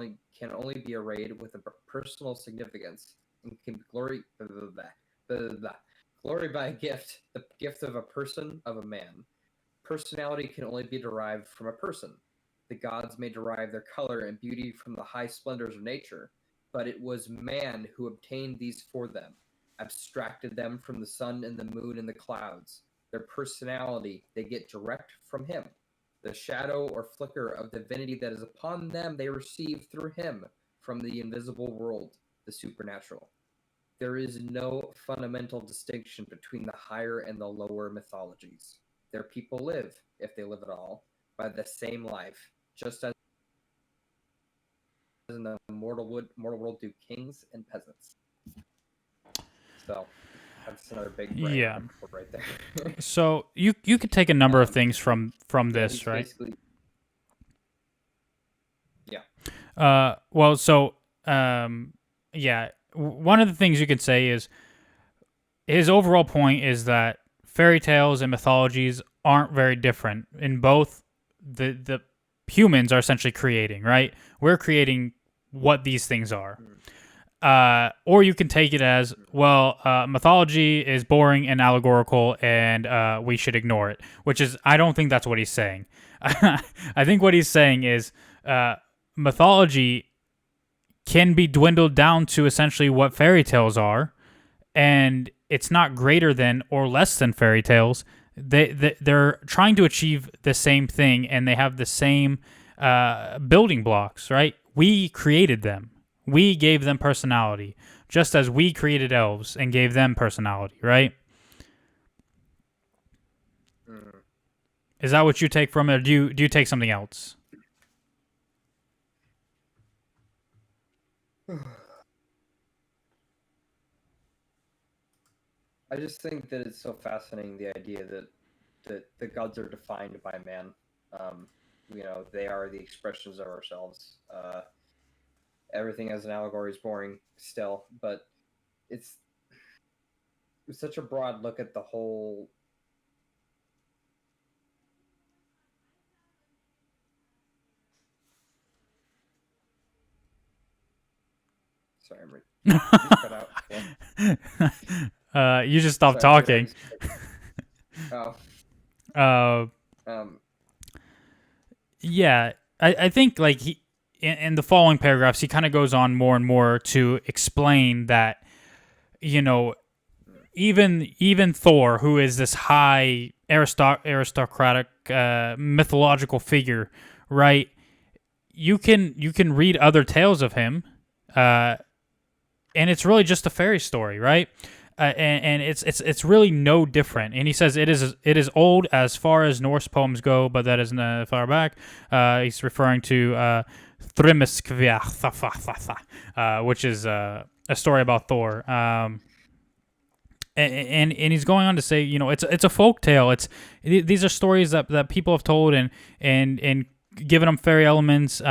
only be arrayed with a personal significance and can be glory by a gift, the gift of a person, of a man. Personality can only be derived from a person. The gods may derive their color and beauty from the high splendors of nature, but it was man who obtained these for them, abstracted them from the sun and the moon and the clouds. Their personality they get direct from him. The shadow or flicker of divinity that is upon them they receive through him from the invisible world, the supernatural. There is no fundamental distinction between the higher and the lower mythologies. Their people live, if they live at all, by the same life, just as in the mortal world do kings and peasants. So that's another big brain right there. So you could take a number of things from this, right? Yeah. Well, so yeah, one of the things you could say is his overall point is that fairy tales and mythologies aren't very different. In both, the humans are essentially creating, right? We're creating what these things are. Or you can take it as, well, mythology is boring and allegorical, and we should ignore it, which is, I don't think that's what he's saying. I think what he's saying is mythology can be dwindled down to essentially what fairy tales are, and it's not greater than or less than fairy tales. They're trying to achieve the same thing, and they have the same building blocks, right? We created them. We gave them personality, just as we created elves and gave them personality, right? Is that what you take from it, or do you take something else? I just think that it's so fascinating, the idea that the gods are defined by man. Um, they are the expressions of ourselves. Everything as an allegory is boring still, but it's such a broad look at the whole. Sorry, you just cut out. You just stopped Sorry, talking. Oh. Uh, Um. yeah, I think like he in the following paragraphs he kind of goes on more and more to explain that you know even Thor, who is this high aristocratic mythological figure, right? You can read other tales of him, uh, and it's really just a fairy story, right? And it's really no different. And he says it is old as far as Norse poems go, but that isn't far back. He's referring to Thrymiskvia, which is a story about Thor. And he's going on to say, it's a folk tale. These are stories that people have told and given them fairy elements.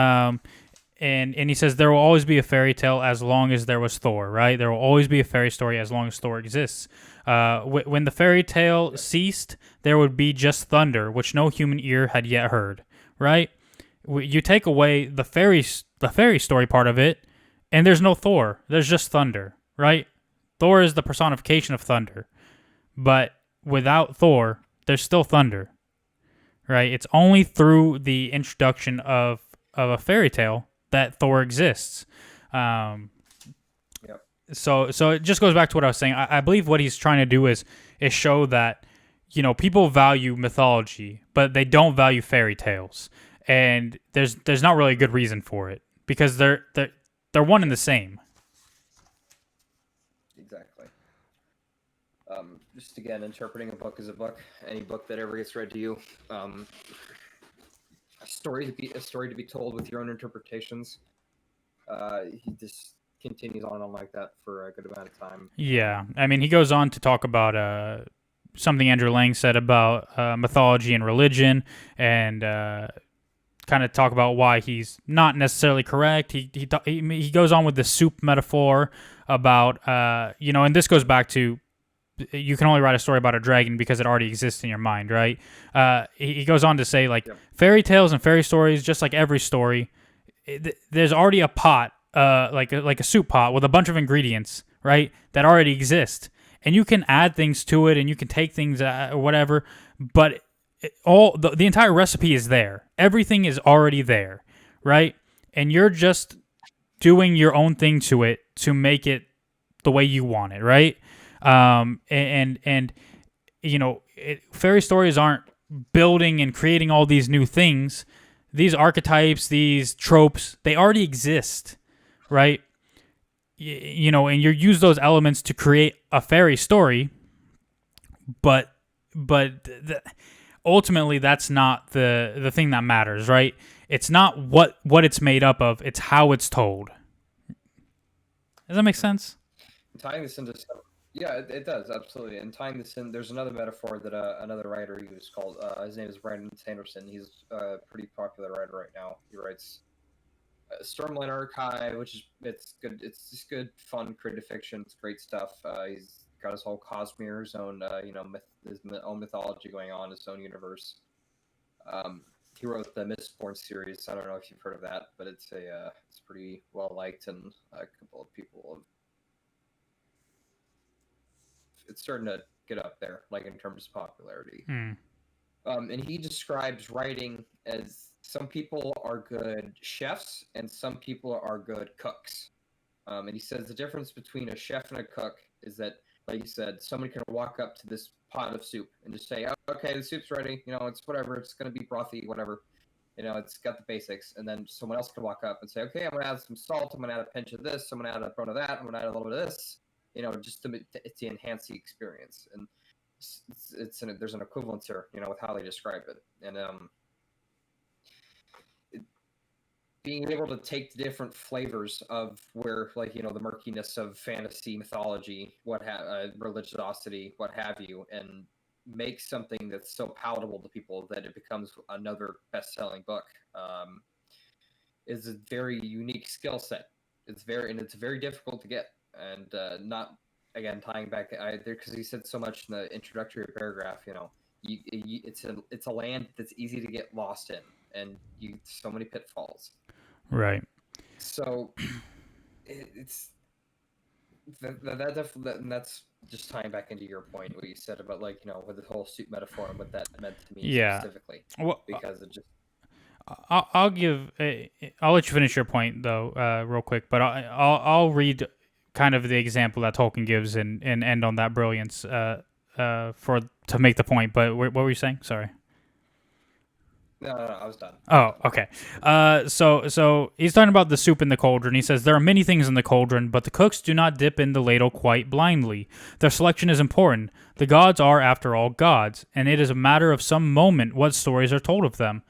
And he says there will always be a fairy tale as long as there was Thor, right? There will always be a fairy story as long as Thor exists. When the fairy tale ceased, there would be just thunder, which no human ear had yet heard, right? You take away the fairy story part of it, and there's no Thor. There's just thunder, right? Thor is the personification of thunder, but without Thor, there's still thunder, right? It's only through the introduction of a fairy tale that Thor exists. Um, Yep. so it just goes back to what I was saying. I believe what he's trying to do is show that people value mythology, but they don't value fairy tales, and there's not really a good reason for it because they're one and the same. Exactly. Just again, interpreting a book as a book. Any book that ever gets read to you, a story to be told with your own interpretations. He just continues on like that for a good amount of time. Yeah, I mean, he goes on to talk about something Andrew Lang said about mythology and religion, and kind of talk about why he's not necessarily correct. He goes on with the soup metaphor about and this goes back to you can only write a story about a dragon because it already exists in your mind, right? He goes on to say Yep. fairy tales and fairy stories, just like every story, there's already a pot, like a soup pot with a bunch of ingredients, right, that already exist, and you can add things to it and you can take things or whatever, but the entire recipe is there. Everything is already there, right? And you're just doing your own thing to it to make it the way you want it, right? And fairy stories aren't building and creating all these new things. These archetypes, these tropes, they already exist, right? And you use those elements to create a fairy story, but ultimately that's not the thing that matters, right? It's not what it's made up of, it's how it's told. Does that make sense? Tying this into some, yeah, it does, absolutely. And tying this in, there's another metaphor that another writer used called, his name is Brandon Sanderson. He's a pretty popular writer right now. He writes Stormlight Archive, which is it's good. It's just good, fun creative fiction. It's great stuff. He's got his whole Cosmere, his own his own mythology going on, his own universe. He wrote the Mistborn series. I don't know if you've heard of that, but it's pretty well liked, and a couple of people have. It's starting to get up there, like in terms of popularity. And he describes writing as some people are good chefs and some people are good cooks. And he says the difference between a chef and a cook is that, like you said, someone can walk up to this pot of soup and just say, oh, okay, the soup's ready. It's whatever. It's going to be brothy, whatever. It's got the basics. And then someone else can walk up and say, okay, I'm going to add some salt. I'm going to add a pinch of this. I'm going to add a bone of that. I'm going to add a little bit of this, just to enhance the experience. And there's an equivalence here, with how they describe it, and being able to take the different flavors of where, like, the murkiness of fantasy, mythology, religiosity, what have you, and make something that's so palatable to people that it becomes another best-selling book, is a very unique skill set. It's very difficult to get, and not, again, tying back there, because he said so much in the introductory paragraph. It's a land that's easy to get lost in, and so many pitfalls. Right. So it's and that's just tying back into your point, what you said about, like, with the whole suit metaphor and what that meant to me specifically, Well, because it just. I'll give. I'll let you finish your point though, real quick. But I'll read kind of the example that Tolkien gives and end on that brilliance. For to make the point. But what were you saying? Sorry. No, I was done. Oh, okay. So he's talking about the soup in the cauldron. He says there are many things in the cauldron, but the cooks do not dip in the ladle quite blindly. Their selection is important. The gods are, after all, gods, and it is a matter of some moment what stories are told of them.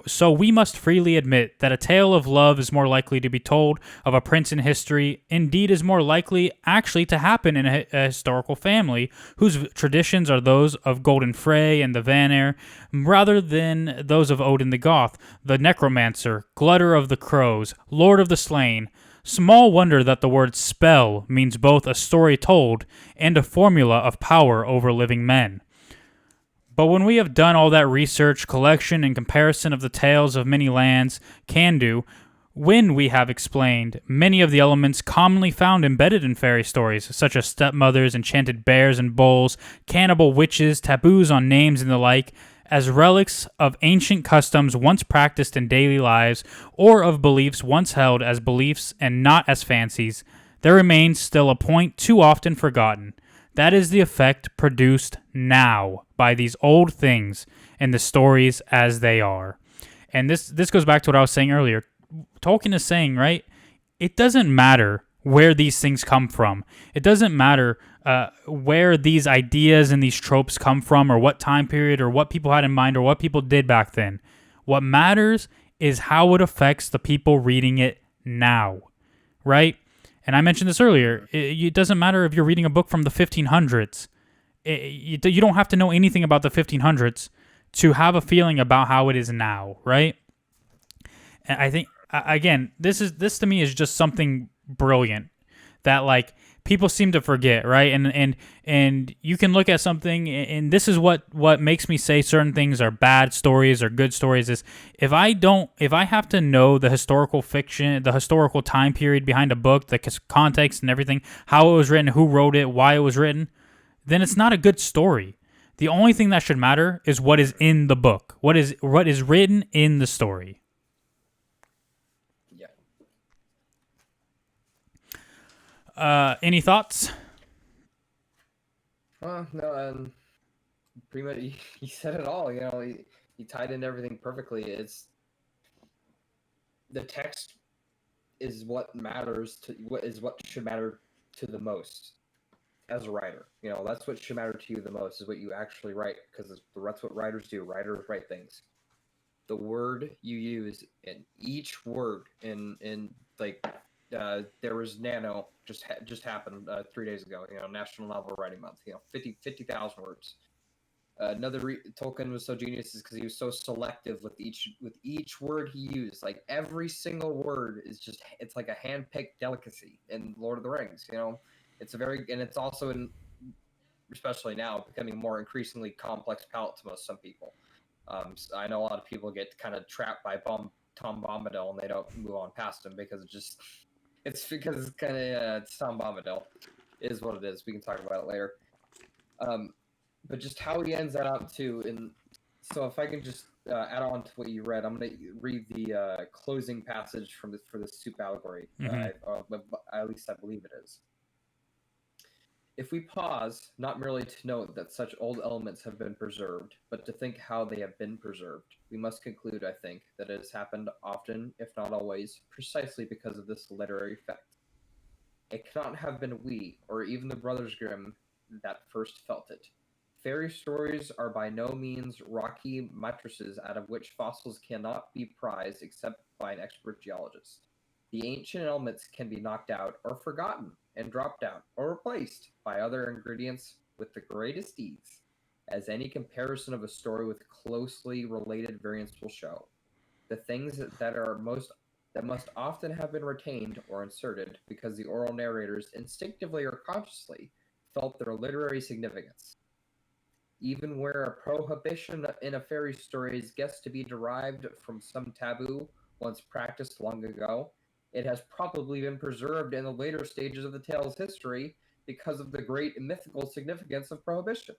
So we must freely admit that a tale of love is more likely to be told of a prince in history, indeed is more likely actually to happen in a historical family, whose traditions are those of Golden Frey and the Vanir, rather than those of Odin the Goth, the necromancer, glutter of the crows, lord of the slain. Small wonder that the word spell means both a story told and a formula of power over living men. But when we have done all that research, collection, and comparison of the tales of many lands can do, when we have explained many of the elements commonly found embedded in fairy stories, such as stepmothers, enchanted bears and bulls, cannibal witches, taboos on names, and the like, as relics of ancient customs once practiced in daily lives, or of beliefs once held as beliefs and not as fancies, there remains still a point too often forgotten. That is the effect produced now by these old things and the stories as they are. And this goes back to what I was saying earlier. Tolkien is saying, right, it doesn't matter where these things come from. It doesn't matter where these ideas and these tropes come from, or what time period, or what people had in mind, or what people did back then. What matters is how it affects the people reading it now, right? And I mentioned this earlier. It doesn't matter if you're reading a book from the 1500s. You don't have to know anything about the 1500s to have a feeling about how it is now, right? And I think, again, this to me is just something brilliant that, like, people seem to forget, right? And you can look at something, and this is what makes me say certain things are bad stories or good stories, is if I have to know the historical fiction, the historical time period behind a book, the context and everything, how it was written, who wrote it, why it was written, then it's not a good story. The only thing that should matter is what is in the book, what is written in the story. Any thoughts? No, pretty much he said it all. He tied in everything perfectly. It's the text is what matters to what should matter to the most as a writer. That's what should matter to you the most, is what you actually write, because that's what writers do. Writers write things. The word you use in each word in like. There was Nano just happened 3 days ago. National Novel Writing Month. 50,000 words. Tolkien was so genius is because he was so selective with each word he used. Like, every single word is it's like a hand-picked delicacy in Lord of the Rings. It's also, especially now, becoming more increasingly complex palette to some people. So I know a lot of people get kind of trapped by Tom Bombadil, and they don't move on past him because it's because it's kind of it's Tom Bombadil. It is what it is. We can talk about it later. But just how he ends that up too. And so if I can just add on to what you read, I'm going to read the closing passage for the soup allegory. At least I believe it is. If we pause, not merely to note that such old elements have been preserved, but to think how they have been preserved, we must conclude, I think, that it has happened often, if not always, precisely because of this literary effect. It cannot have been we, or even the Brothers Grimm, that first felt it. Fairy stories are by no means rocky mattresses out of which fossils cannot be prized except by an expert geologist. The ancient elements can be knocked out or forgotten and dropped down or replaced by other ingredients with the greatest ease, as any comparison of a story with closely related variants will show. The things that must often have been retained or inserted because the oral narrators instinctively or consciously felt their literary significance. Even where a prohibition in a fairy story is guessed to be derived from some taboo once practiced long ago, it has probably been preserved in the later stages of the tale's history because of the great mythical significance of prohibition.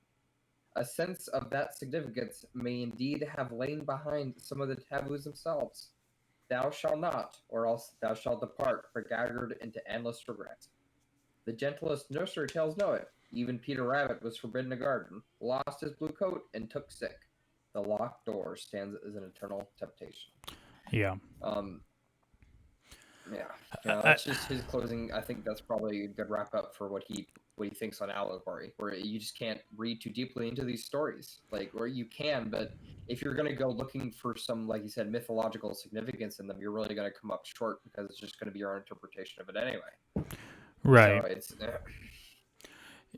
A sense of that significance may indeed have lain behind some of the taboos themselves. Thou shalt not, or else thou shalt depart, begaggered into endless regret. The gentlest nursery tales know it. Even Peter Rabbit was forbidden a garden, lost his blue coat, and took sick. The locked door stands as an eternal temptation. Yeah. Yeah. That's just his closing. I think that's probably a good wrap up for what he thinks on allegory, where you just can't read too deeply into these stories. Or you can, but if you're gonna go looking for some, like you said, mythological significance in them, you're really gonna come up short because it's just gonna be your interpretation of it anyway. Right. So it's.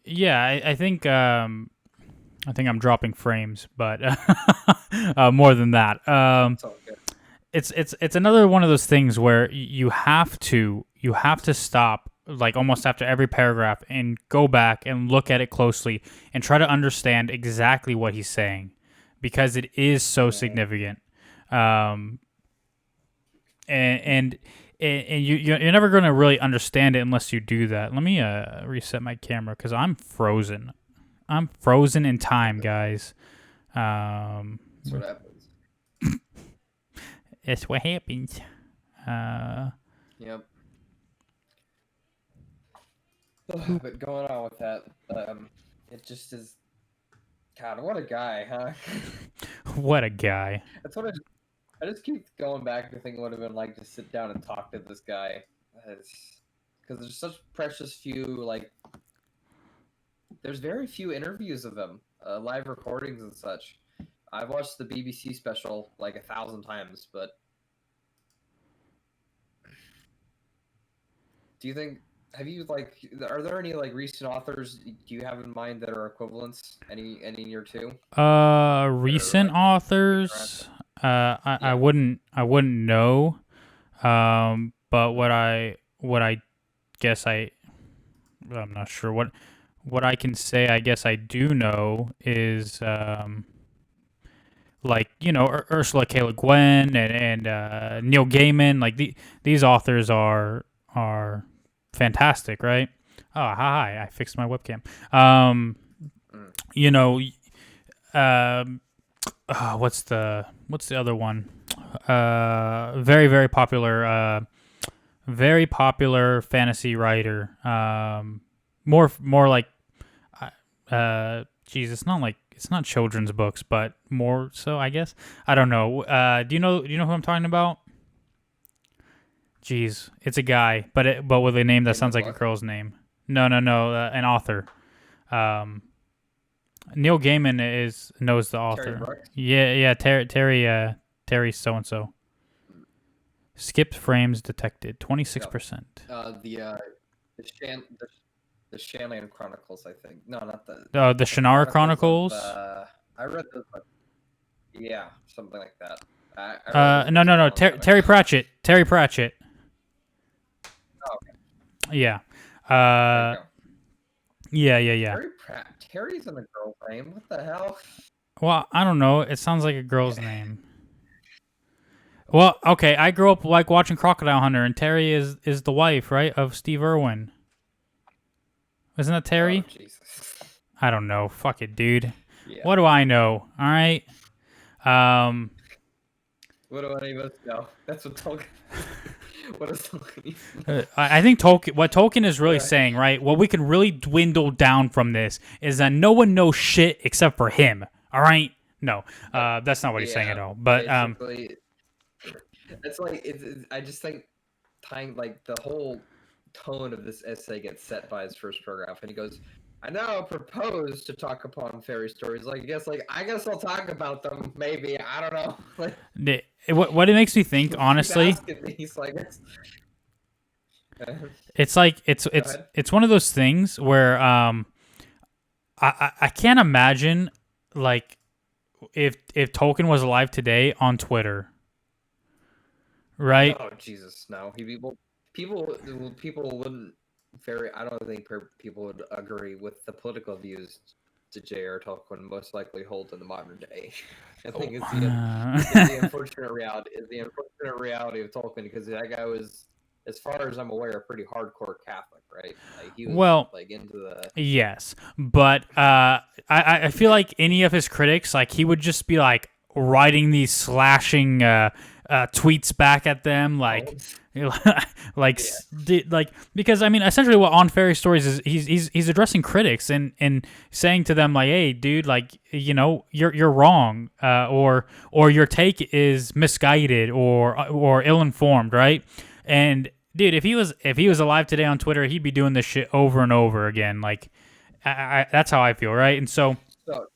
Yeah, I think I'm dropping frames, but more than that. It's all good. It's another one of those things where you have to stop like almost after every paragraph and go back and look at it closely and try to understand exactly what he's saying, because it is so significant. And you're never going to really understand it unless you do that. Let me reset my camera because I'm frozen. I'm frozen in time, guys. That's what happens. It's what happens. Yep. But going on with that, it just is. God, what a guy, huh? What a guy. That's what I just keep going back to think what it would have been like to sit down and talk to this guy. Because there's such precious few, there's very few interviews of him, live recordings and such. I've watched the BBC special like 1,000 times, but do you think, are there any recent authors do you have in mind that are equivalents? Any in year two? Recent authors, I wouldn't know. But what I guess I'm not sure what I can say. I guess I do know is Ursula K. Le Guin and Neil Gaiman. These authors are fantastic, right? Oh, hi! I fixed my webcam. What's the other one? Very very popular fantasy writer. More like, it's not children's books, but more so, I guess. I don't know. Do you know who I'm talking about? Jeez, it's a guy, but with a name that sounds like a girl's name. No, an author. Neil Gaiman knows the author. Yeah, Terry so and so. Skipped frames detected, 26%. The Shanlian Chronicles, I think. No, not the. The Shannara Chronicles. I read those. Yeah, something like that. No. Terry Pratchett. Terry Pratchett. Oh, okay. Yeah. Yeah. Terry's in a girl's name. What the hell? Well, I don't know. It sounds like a girl's name. Well, okay. I grew up watching Crocodile Hunter, and Terry is the wife, right, of Steve Irwin. Isn't that Terry? Oh, Jesus. I don't know. Fuck it, dude. Yeah. What do I know? All right. What do any of us know? That's what Tolkien. What does Tolkien? I think what Tolkien is really saying, right? What we can really dwindle down from this is that no one knows shit except for him. All right? No, that's not what he's saying at all. But it's I just think tying the whole tone of this essay gets set by his first paragraph, and he goes, I know I proposed to talk upon fairy stories. Like, I guess I'll talk about them. Maybe, I don't know. Like, What it makes me think, you keep honestly, asking me, so I guess. it's like Go ahead. it's one of those things where I can't imagine like if Tolkien was alive today on Twitter, right? Oh Jesus, no. People, people wouldn't very. I don't think people would agree with the political views to J.R. Tolkien most likely hold in the modern day. I think is the unfortunate reality of Tolkien, because that guy was, as far as I'm aware, a pretty hardcore Catholic, right? Like he was Well, like into the. yes, but I feel like any of his critics, like he would just be like writing these slashing tweets back at them, like like like because I mean essentially what On Fairy Stories is, he's addressing critics and saying to them like, hey dude, like you're wrong, or your take is misguided or ill informed, right? And dude, if he was alive today on Twitter, he'd be doing this shit over and over again. Like, that's how I feel, right? And so, So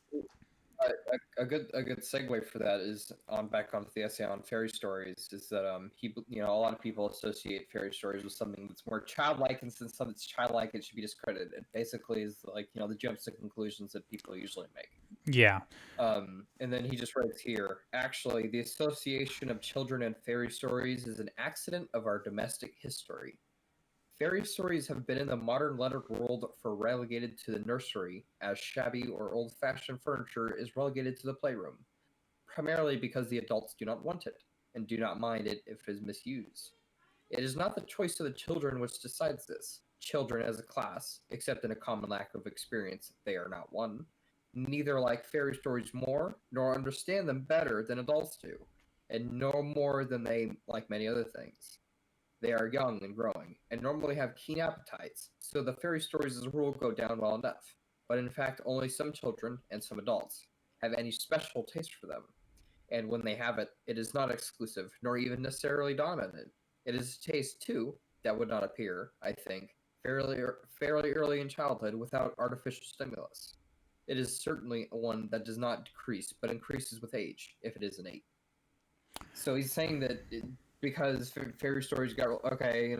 a good segue for that is on back onto the essay on fairy stories, is that a lot of people associate fairy stories with something that's more childlike, and since something's childlike it should be discredited. It basically is like the jumps to conclusions that people usually make. yeah, And then he just writes here, actually, the association of children and fairy stories is an accident of our domestic history. Fairy stories have been in the modern letter world for relegated to the nursery, as shabby or old-fashioned furniture is relegated to the playroom, primarily because the adults do not want it, and do not mind it if it is misused. It is not the choice of the children which decides this. Children as a class, except in a common lack of experience, they are not one, neither like fairy stories more, nor understand them better than adults do, and no more than they like many other things. They are young and growing, and normally have keen appetites, so the fairy stories as a rule go down well enough. But in fact, only some children, and some adults, have any special taste for them. And when they have it, it is not exclusive, nor even necessarily dominant. It is a taste, too, that would not appear, I think, fairly early in childhood without artificial stimulus. It is certainly one that does not decrease, but increases with age, if it is innate. So he's saying that because fairy stories got okay,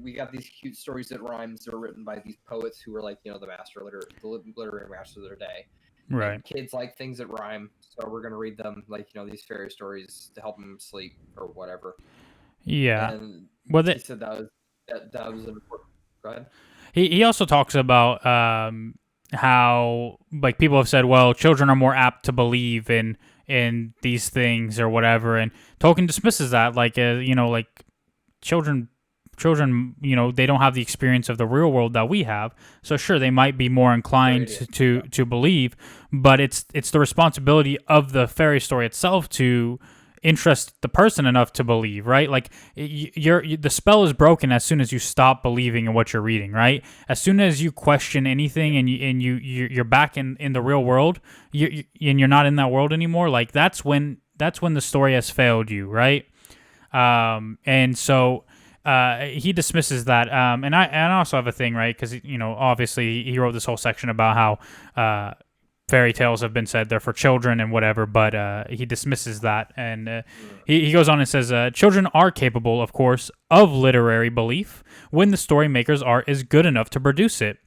we got these cute stories that rhymes that were written by these poets who were like the literary masters of their day. right, And kids like things that rhyme, so we're gonna read them like these fairy stories to help them sleep or whatever. yeah. And Well, he said that was important. Go ahead. he also talks about how like people have said, well, children are more apt to believe in these things or whatever, and Tolkien dismisses that, like like children they don't have the experience of the real world that we have, so sure they might be more inclined to believe, but it's the responsibility of the fairy story itself to interest the person enough to believe, right? Like the spell is broken as soon as you stop believing in what you're reading, right? As soon as you question anything and you're back in the real world, and you're not in that world anymore, like that's when the story has failed you, right? And so he dismisses that. And I also have a thing, right? Because obviously he wrote this whole section about how fairy tales have been said they're for children and whatever, but he dismisses that, and he goes on and says, children are capable, of course, of literary belief when the story maker's art is good enough to produce it.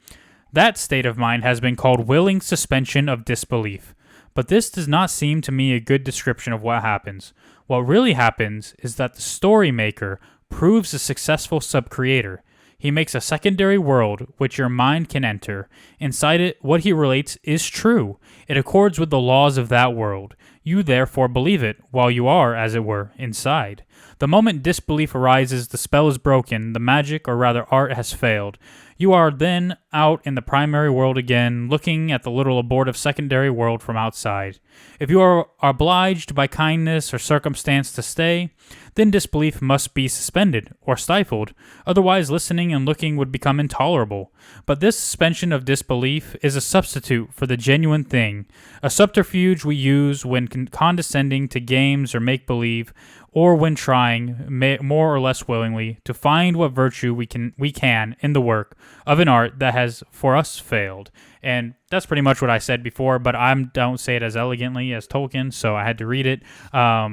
That state of mind has been called willing suspension of disbelief. But this does not seem to me a good description of what happens. What really happens is that the story maker proves a successful sub-creator. He makes a secondary world which your mind can enter. Inside it, what he relates is true. It accords with the laws of that world. You therefore believe it, while you are, as it were, inside. The moment disbelief arises, the spell is broken, the magic, or rather art, has failed. You are then out in the primary world again, looking at the little abortive secondary world from outside. If you are obliged by kindness or circumstance to stay, then disbelief must be suspended or stifled. Otherwise, listening and looking would become intolerable. But this suspension of disbelief is a substitute for the genuine thing, a subterfuge we use when condescending to games or make-believe, or when trying, more or less willingly, to find what virtue we can in the work of an art that has for us failed. And that's pretty much what I said before, but I don't say it as elegantly as Tolkien, so I had to read it. Yeah.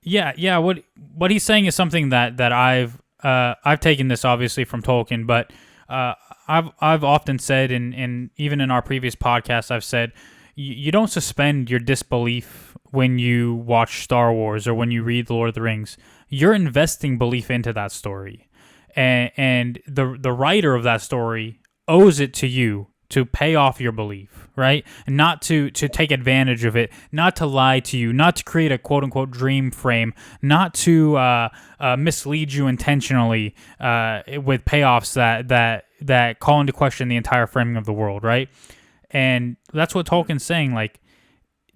Yeah. What he's saying is something that I've taken this obviously from Tolkien, but I've often said, and even in our previous podcast, I've said you don't suspend your disbelief when you watch Star Wars or when you read The Lord of the Rings. You're investing belief into that story, and the writer of that story owes it to you to pay off your belief, right? And not to take advantage of it, not to lie to you, not to create a quote-unquote dream frame, not to mislead you intentionally with payoffs that call into question the entire framing of the world, right? And that's what Tolkien's saying. Like,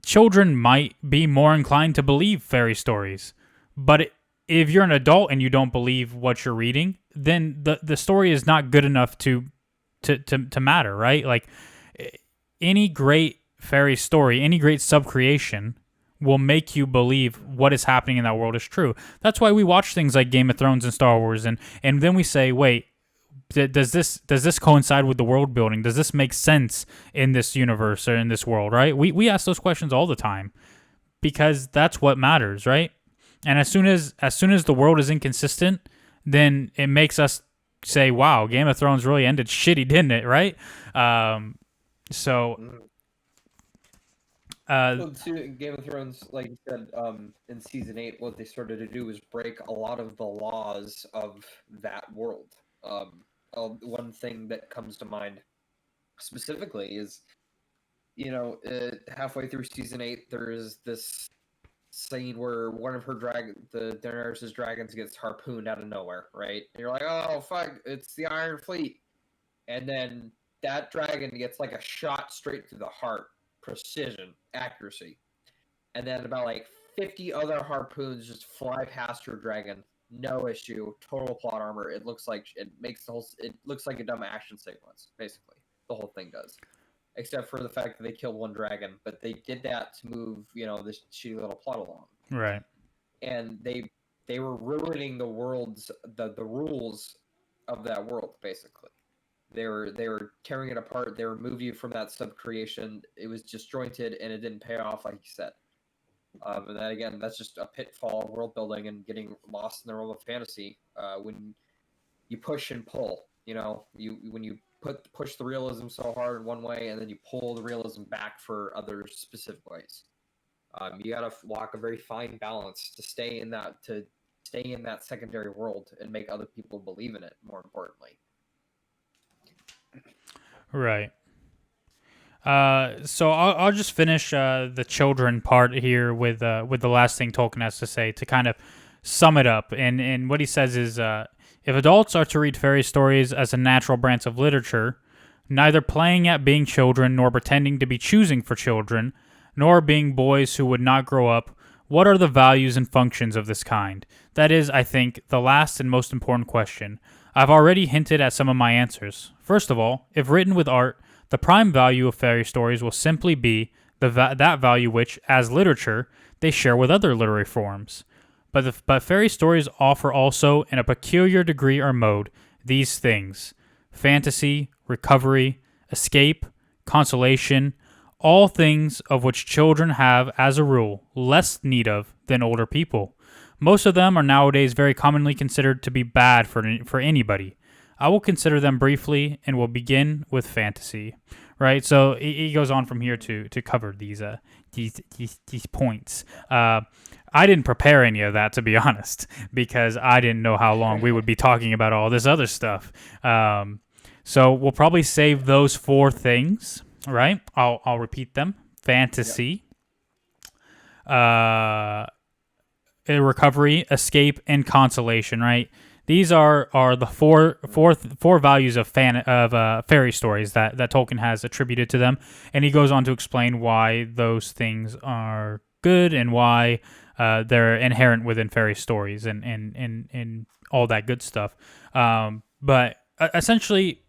children might be more inclined to believe fairy stories, but if you're an adult and you don't believe what you're reading, then the story is not good enough to matter, right? Like, any great fairy story, any great subcreation will make you believe what is happening in that world is true. That's why we watch things like Game of Thrones and Star Wars, and then we say, wait, does this coincide with the world building? Does this make sense in this universe or in this world, right? We ask those questions all the time because that's what matters, right? And as soon as the world is inconsistent, then it makes us say, wow, Game of Thrones really ended shitty, didn't it, right? Game of Thrones, like you said, in season 8, what they started to do was break a lot of the laws of that world. One thing that comes to mind specifically is, halfway through season 8, there is this scene where one of the Daenerys' dragons gets harpooned out of nowhere, right? And you're like, oh, fuck, it's the Iron Fleet. And then that dragon gets like a shot straight through the heart. Precision, accuracy. And then about like 50 other harpoons just fly past your dragon. No issue. Total plot armor. It looks like it looks like a dumb action sequence, basically. The whole thing does. Except for the fact that they killed one dragon, but they did that to move, this shitty little plot along. Right. And they were ruining the world's the rules of that world, basically. They were tearing it apart. They removed you from that sub-creation. It was disjointed, and it didn't pay off, like you said. And then again, that's just a pitfall of world building and getting lost in the realm of fantasy. When you push and pull, when you push the realism so hard in one way, and then you pull the realism back for other specific ways. You gotta walk a very fine balance to stay in that secondary world and make other people believe in it. More importantly, right. So I'll just finish the children part here with the last thing Tolkien has to say to kind of sum it up. And what he says is, if adults are to read fairy stories as a natural branch of literature, neither playing at being children nor pretending to be choosing for children, nor being boys who would not grow up, what are the values and functions of this kind? That is, I think, the last and most important question. I've already hinted at some of my answers. First of all, if written with art, the prime value of fairy stories will simply be that value which, as literature, they share with other literary forms. But fairy stories offer also, in a peculiar degree or mode, these things: fantasy, recovery, escape, consolation, all things of which children have, as a rule, less need of than older people. Most of them are nowadays very commonly considered to be bad for anybody. I will consider them briefly and will begin with fantasy. Right, so he goes on from here to cover these points. I didn't prepare any of that, to be honest, because I didn't know how long we would be talking about all this other stuff. So we'll probably save those 4 things. Right, I'll repeat them: fantasy, recovery, escape, and consolation. Right. These are the four values of fairy stories that Tolkien has attributed to them, and he goes on to explain why those things are good and why they're inherent within fairy stories and all that good stuff. But essentially,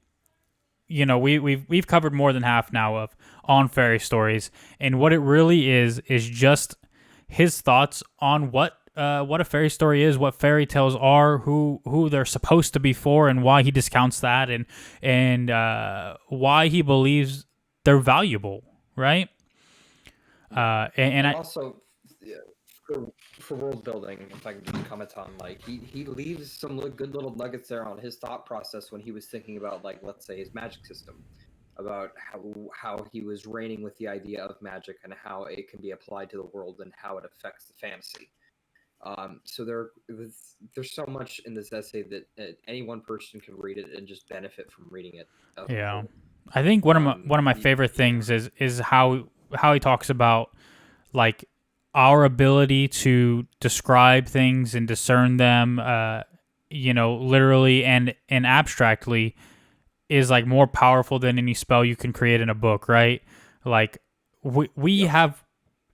we've covered more than half now on fairy stories, and what it really is just his thoughts on what a fairy story is, what fairy tales are, who they're supposed to be for, and why he discounts that, and why he believes they're valuable, right? And I also, yeah, for world building, if I can just comment on, like, he leaves some good little nuggets there on his thought process when he was thinking about, like, let's say his magic system, about how he was reigning with the idea of magic and how it can be applied to the world and how it affects the fantasy. So there's so much in this essay that any one person can read it and just benefit from reading it as a yeah, whole. I think one of my favorite things is how he talks about like our ability to describe things and discern them, literally and abstractly, is like more powerful than any spell you can create in a book, right? Like we have,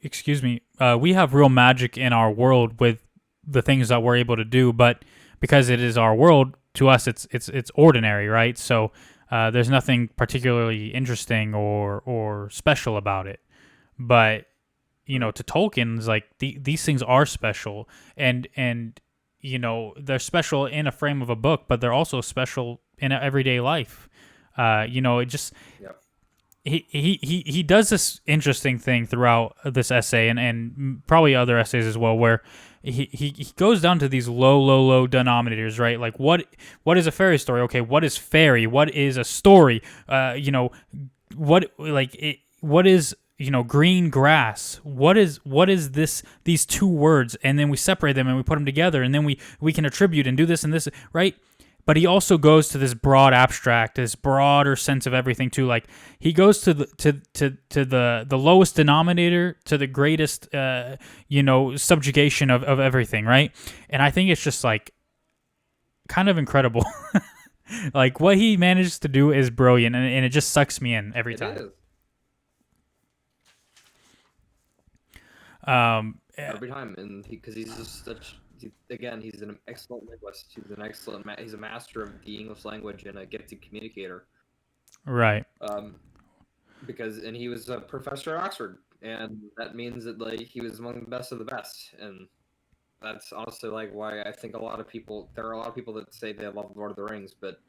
excuse me, we have real magic in our world with the things that we're able to do, but because it is our world, to us it's ordinary, right? So there's nothing particularly interesting or special about it. But to Tolkien's like these things are special, and they're special in a frame of a book, but they're also special in everyday life. It just Yep. he does this interesting thing throughout this essay and probably other essays as well, where he goes down to these low denominators, right? Like what is a fairy story? Okay, what is fairy? What is a story? What is green grass? What is these two words? And then we separate them and we put them together, and then we can attribute and do this and this, right? But he also goes to this broad abstract, this broader sense of everything too. Like he goes to the lowest denominator to the greatest subjugation of everything, right? And I think it's just like kind of incredible. Like what he manages to do is brilliant, and it just sucks me in every time. It is. Every time, and because he's just such. Again, he's an excellent linguist. He's a master of the English language and a gifted communicator. Right. And he was a professor at Oxford, and that means that like he was among the best of the best, and that's honestly like why I think there are a lot of people that say they love Lord of the Rings, but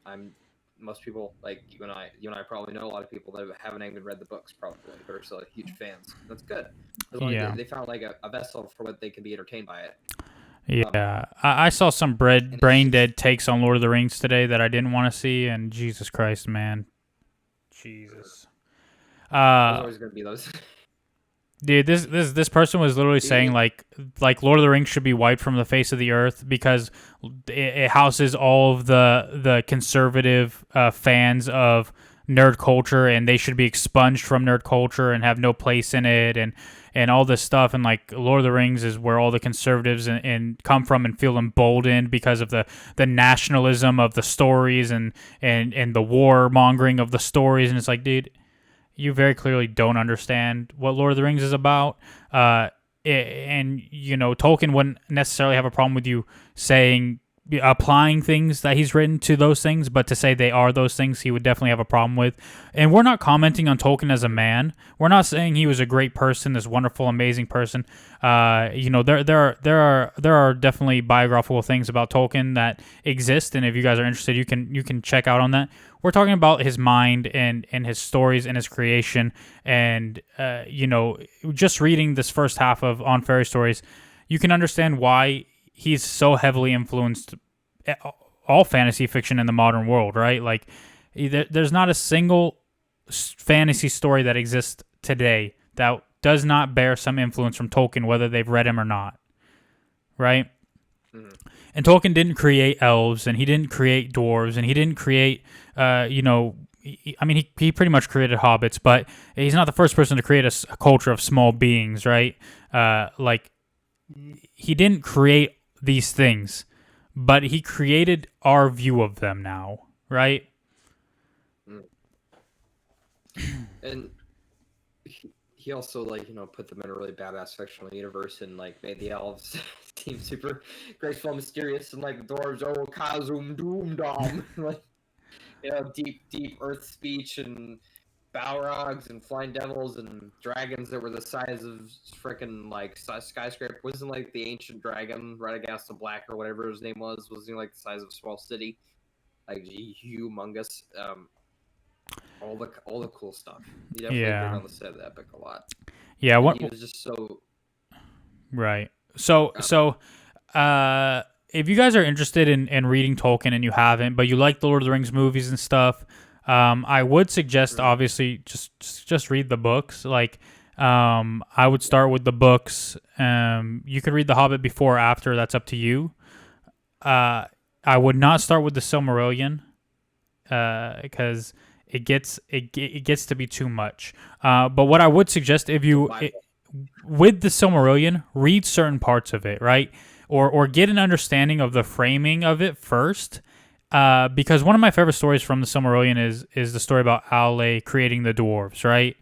most people like you and I probably know a lot of people that haven't even read the books, probably, but are still like, huge fans. That's good. As long as they found like a vessel for what they can be entertained by it. Yeah, I saw some brain dead takes on Lord of the Rings today that I didn't want to see, and Jesus Christ, man, Jesus. There's always gonna be those. Dude, this person was literally saying like Lord of the Rings should be wiped from the face of the earth because it houses all of the conservative fans of nerd culture, and they should be expunged from nerd culture and have no place in it, and all this stuff. And like Lord of the Rings is where all the conservatives and come from and feel emboldened because of the nationalism of the stories and the warmongering of the stories. And it's like, dude, you very clearly don't understand what Lord of the Rings is about. And Tolkien wouldn't necessarily have a problem with you applying things that he's written to those things, but to say they are those things, he would definitely have a problem with. And we're not commenting on Tolkien as a man. We're not saying he was a great person, this wonderful, amazing person. There are definitely biographical things about Tolkien that exist, and if you guys are interested, you can check out on that. We're talking about his mind and his stories and his creation, and just reading this first half of On Fairy Stories, you can understand why he's so heavily influenced all fantasy fiction in the modern world, right? Like, there's not a single fantasy story that exists today that does not bear some influence from Tolkien, whether they've read him or not, right? Mm-hmm. And Tolkien didn't create elves, and he didn't create dwarves, and he didn't create, he pretty much created hobbits, but he's not the first person to create a culture of small beings, right? He didn't create these things, but he created our view of them now, right? And he also put them in a really badass fictional universe and made the elves seem super graceful, mysterious, and the dwarves, oh Kazum Doom Dom, deep earth speech and Balrogs and flying devils and dragons that were the size of freaking like skyscraper. Wasn't like the ancient dragon, Radagast the Black or whatever his name was. Wasn't like the size of a small city, like humongous. All the cool stuff. He definitely bring Yeah. on the set of the epic a lot. Yeah. And What? he was just so Right. So um, so if you guys are interested in reading Tolkien and you haven't, but you like the Lord of the Rings movies and stuff, I would suggest obviously just read the books. Like, I would start with the books. You could read The Hobbit before or after. That's up to you. I would not start with the Silmarillion because it gets to be too much. But what I would suggest if you with the Silmarillion, read certain parts of it, right? Or get an understanding of the framing of it first. Because one of my favorite stories from the Silmarillion is the story about Aule creating the dwarves, right?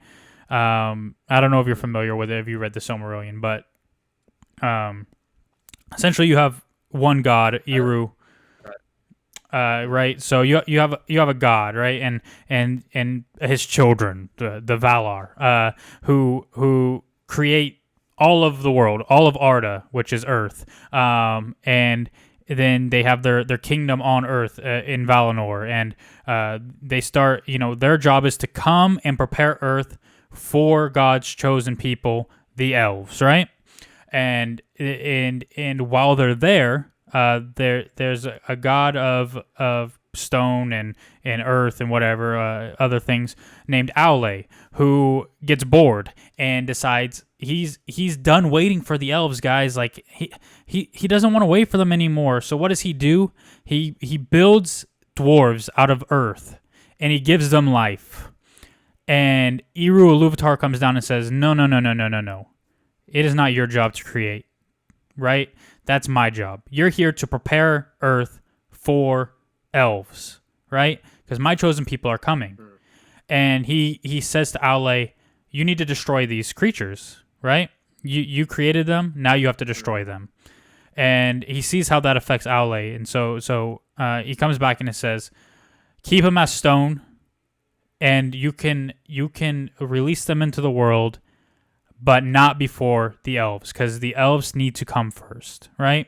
I don't know if you're familiar with it, if you read the Silmarillion, but essentially you have one god, Eru, right? So you have a god, right? And his children, the Valar, who create all of the world, all of Arda, which is Earth, and then they have their kingdom on Earth in Valinor, and they start. Their job is to come and prepare Earth for God's chosen people, the elves, right? And while they're there, there's a god of stone and earth and whatever other things named Aule, who gets bored and decides he's done waiting for the elves, guys. Like he doesn't want to wait for them anymore. So what does he do? He builds dwarves out of earth and he gives them life. And Eru Iluvatar comes down and says, no, no, no, no, no, no, no. It is not your job to create, right? That's my job. You're here to prepare Earth for elves, right? Because my chosen people are coming. And he says to Aule, you need to destroy these creatures, right? You created them, now you have to destroy them. And he sees how that affects Aule, and so he comes back and it says, keep them as stone, and you can release them into the world, but not before the elves, because the elves need to come first, right?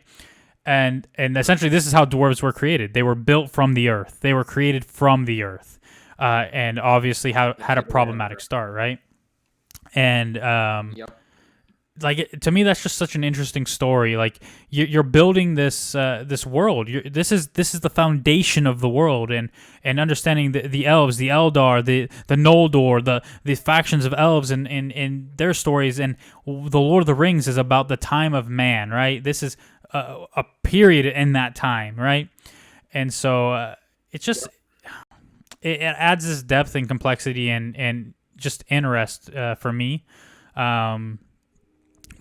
And essentially, this is how dwarves were created. They were built from the earth. They were created from the earth, and obviously had a problematic start, right? And yep. like to me, that's just such an interesting story. Like you're building this world. This is the foundation of the world, and understanding the elves, the Eldar, the Noldor, the factions of elves, and their stories. And the Lord of the Rings is about the time of man, right? This is a period in that time, right? And so it's just it adds this depth and complexity and just interest for me.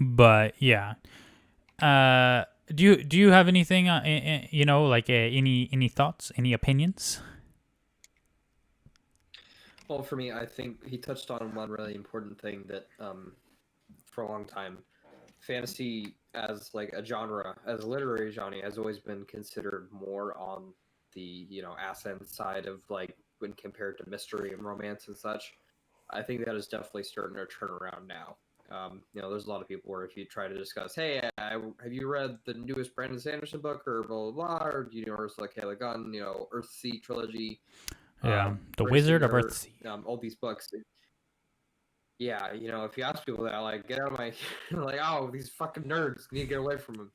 But yeah, do you have anything? Like any thoughts, any opinions? Well, for me, I think he touched on one really important thing that, for a long time, fantasy as like a genre, as a literary genre, has always been considered more on the ascent side of like when compared to mystery and romance and such. I think that is definitely starting to turn around now. There's a lot of people where if you try to discuss, hey, have you read the newest Brandon Sanderson book or blah blah blah, or Ursula K. Le Guin, Earthsea trilogy, Yeah, The Wizard of Brazier, Earthsea. all these books. Yeah, if you ask people that, like, get out of my, like, oh, these fucking nerds, need to get away from them,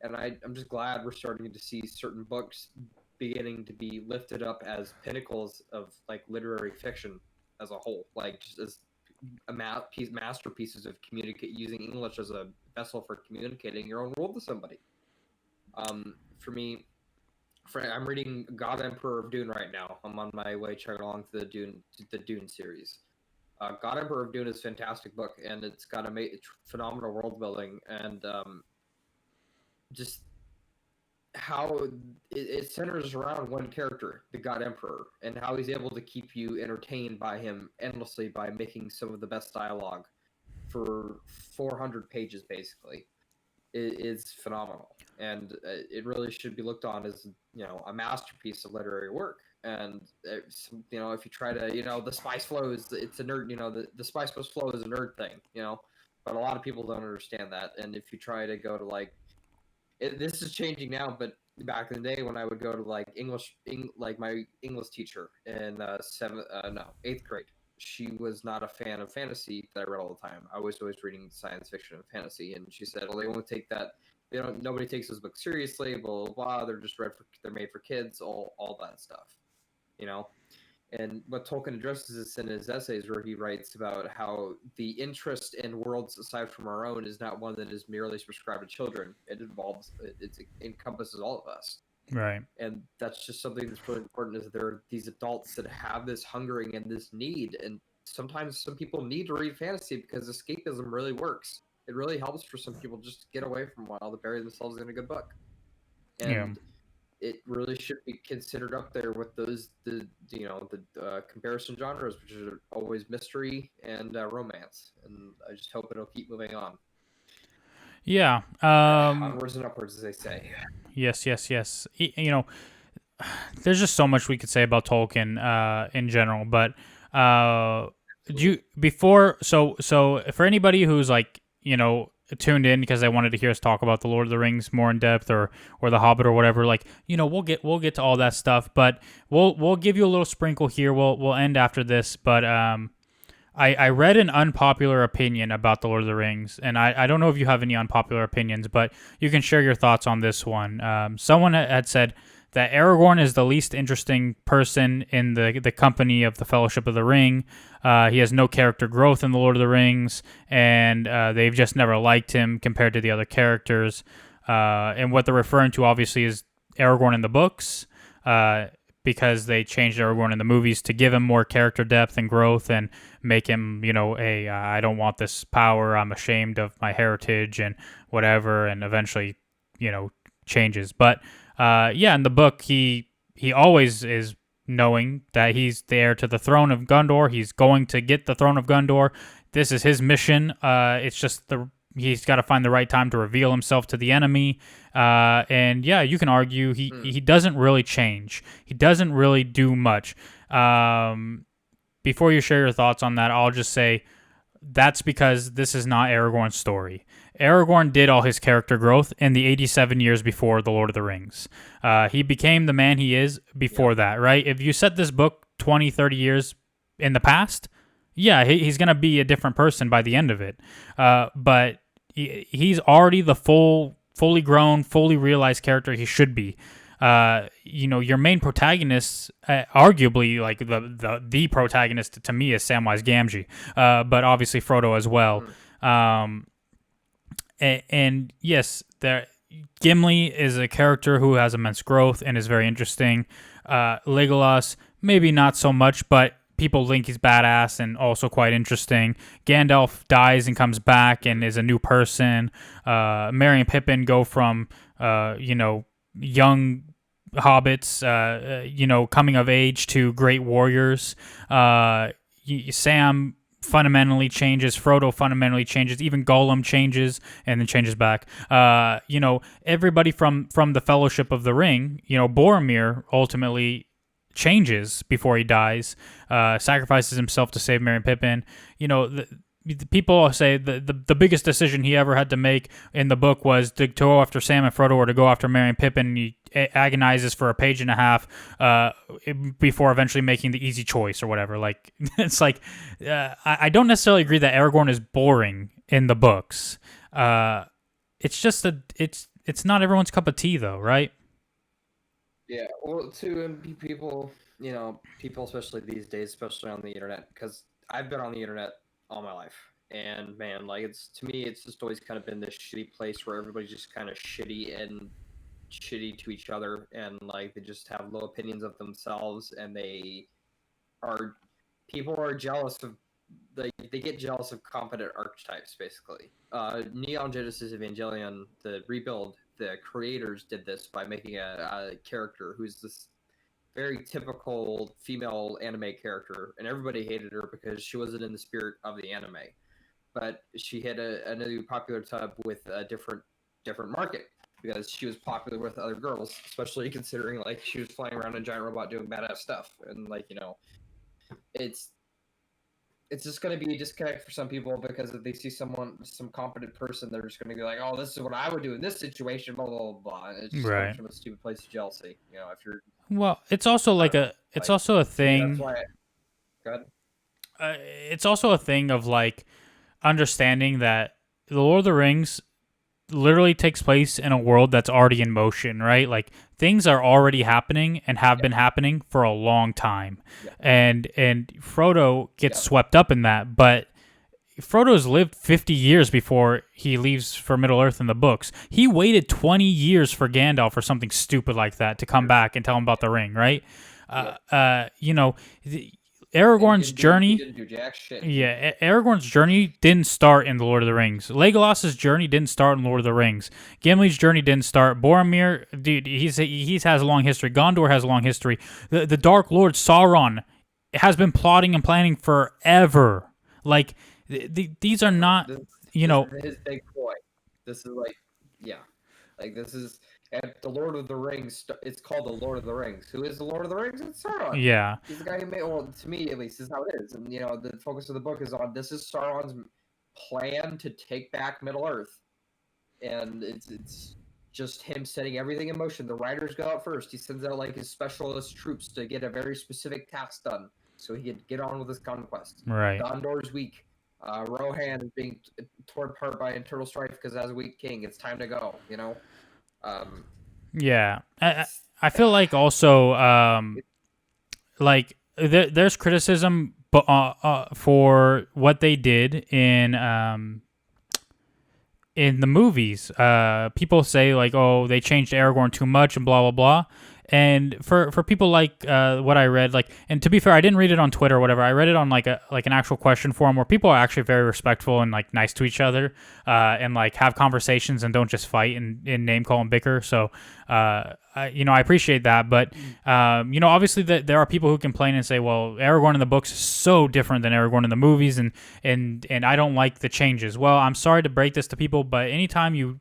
and I'm just glad we're starting to see certain books beginning to be lifted up as pinnacles of like literary fiction as a whole, like just as masterpieces of communicate using English as a vessel for communicating your own world to somebody. For me, I'm reading God Emperor of Dune right now. I'm on my way chugging along to the Dune series. God Emperor of Dune is a fantastic book, and it's got a phenomenal world building, and just how it centers around one character, the God Emperor, and how he's able to keep you entertained by him endlessly by making some of the best dialogue for 400 pages, basically. is phenomenal, and it really should be looked on as a masterpiece of literary work. And if you try to the spice flow it's a nerd the spice must flow is a nerd thing, but a lot of people don't understand that. And if you try to go to this is changing now, but back in the day when I would go to like my English teacher in eighth grade, she was not a fan of fantasy that I read all the time. I was always reading science fiction and fantasy, and she said, "Well, they won't take that. Nobody takes those books seriously. Blah blah blah. They're made for kids. All that stuff, you know." And what Tolkien addresses this in his essays, where he writes about how the interest in worlds aside from our own is not one that is merely prescribed to children. It encompasses all of us. Right. And that's just something that's really important, is that there are these adults that have this hungering and this need. And sometimes some people need to read fantasy because escapism really works. It really helps for some people just to get away from a while, to bury themselves in a good book. And it really should be considered up there with the comparison genres, which are always mystery and romance. And I just hope it'll keep moving on. Yeah. Onwards and upwards, as they say. Yes. There's just so much we could say about Tolkien in general, but so for anybody who's tuned in because they wanted to hear us talk about the Lord of the Rings more in depth, or the Hobbit or whatever, we'll get to all that stuff, but we'll give you a little sprinkle here. We'll end after this, but I read an unpopular opinion about the Lord of the Rings, and I don't know if you have any unpopular opinions, but you can share your thoughts on this one. Someone had said that Aragorn is the least interesting person in the company of the Fellowship of the Ring. He has no character growth in the Lord of the Rings, and they've just never liked him compared to the other characters. And what they're referring to, obviously, is Aragorn in the books, because they changed Aragorn in the movies to give him more character depth and growth and make him, I don't want this power, I'm ashamed of my heritage and whatever, and eventually, changes. But in the book, he always is knowing that he's the heir to the throne of Gondor. He's going to get the throne of Gondor. This is his mission. It's just he's got to find the right time to reveal himself to the enemy. And you can argue he doesn't really change. He doesn't really do much. Before you share your thoughts on that, I'll just say that's because this is not Aragorn's story. Aragorn did all his character growth in the 87 years before The Lord of the Rings. He became the man he is before that, right? If you set this book 20, 30 years in the past, he's going to be a different person by the end of it. But he's already the fully grown, fully realized character he should be. Your main protagonist, arguably the protagonist to me is Samwise Gamgee, but obviously Frodo as well. And yes, Gimli is a character who has immense growth and is very interesting. Legolas, maybe not so much, but people think he's badass and also quite interesting. Gandalf dies and comes back and is a new person. Merry and Pippin go from, young hobbits, coming of age to great warriors. Sam fundamentally changes. Frodo fundamentally changes. Even Gollum changes and then changes back. Everybody from the Fellowship of the Ring, Boromir ultimately changes before he dies, sacrifices himself to save Merry and Pippin. The people say the biggest decision he ever had to make in the book was to go after Sam and Frodo or to go after Merry and Pippin. And he agonizes for a page and a half before eventually making the easy choice or whatever. It's I don't necessarily agree that Aragorn is boring in the books. It's just it's not everyone's cup of tea though, right? Yeah, well, people, people especially these days, especially on the internet, because I've been on the internet all my life, and man, it's to me, it's just always kind of been this shitty place where everybody's just kind of shitty to each other, and they just have low opinions of themselves, and people are jealous of they get jealous of competent archetypes, basically. Neon Genesis Evangelion, the rebuild, the creators did this by making a character who's this very typical female anime character, and everybody hated her because she wasn't in the spirit of the anime. But she had a new popular tub with a different different market because she was popular with other girls, especially considering like she was flying around a giant robot doing badass stuff, and like it's just going to be a disconnect for some people because if they see some competent person, they're just going to be like, oh, this is what I would do in this situation, blah, blah, blah, blah. And it just comes from a stupid place of jealousy. If you're... Well, it's also it's also a thing. That's why go ahead. It's also a thing of like understanding that the Lord of the Rings literally takes place in a world that's already in motion, right? Like things are already happening and have been happening for a long time. And Frodo gets swept up in that, but Frodo's lived 50 years before he leaves for Middle-earth in the books. He waited 20 years for Gandalf or something stupid like that to come back and tell him about the ring, right? Aragorn's journey. Didn't do jack shit. Yeah, Aragorn's journey didn't start in The Lord of the Rings. Legolas's journey didn't start in Lord of the Rings. Gimli's journey didn't start. Boromir, dude, he has a long history. Gondor has a long history. The Dark Lord Sauron has been plotting and planning forever. Like these are not, His big point. This is this is. At the Lord of the Rings, it's called the Lord of the Rings. Who is the Lord of the Rings? It's Sauron. Yeah. He's the guy who made, well, to me at least, is how it is. And, the focus of the book is on this is Sauron's plan to take back Middle-earth. And it's just him setting everything in motion. The writers go out first. He sends out, like, his specialist troops to get a very specific task done so he could get on with his conquest. Right. Gondor's weak. Rohan is being torn apart by internal strife because as a weak king, it's time to go, Yeah, I feel like also there's criticism for what they did in the movies. People say like, oh, they changed Aragorn too much and blah blah blah. And for people like what I read, like, and to be fair, I didn't read it on Twitter or whatever. I read it on like an actual question forum where people are actually very respectful and like nice to each other, and like have conversations and don't just fight and name call and bicker. So, I appreciate that. But obviously there are people who complain and say, well, Aragorn in the books is so different than Aragorn in the movies, and I don't like the changes. Well, I'm sorry to break this to people, but anytime you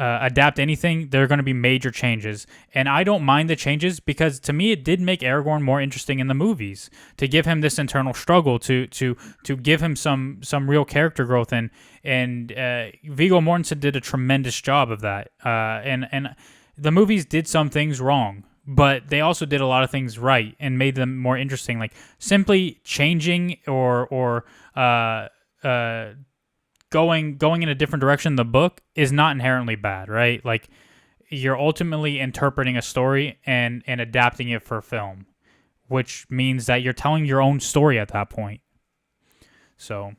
adapt anything, there are going to be major changes, and I don't mind the changes because to me it did make Aragorn more interesting in the movies to give him this internal struggle, to give him some real character growth, and Viggo Mortensen did a tremendous job of that, and the movies did some things wrong, but they also did a lot of things right and made them more interesting. Like simply changing or going in a different direction in the book is not inherently bad, right? Like you're ultimately interpreting a story and adapting it for film, which means that you're telling your own story at that point. So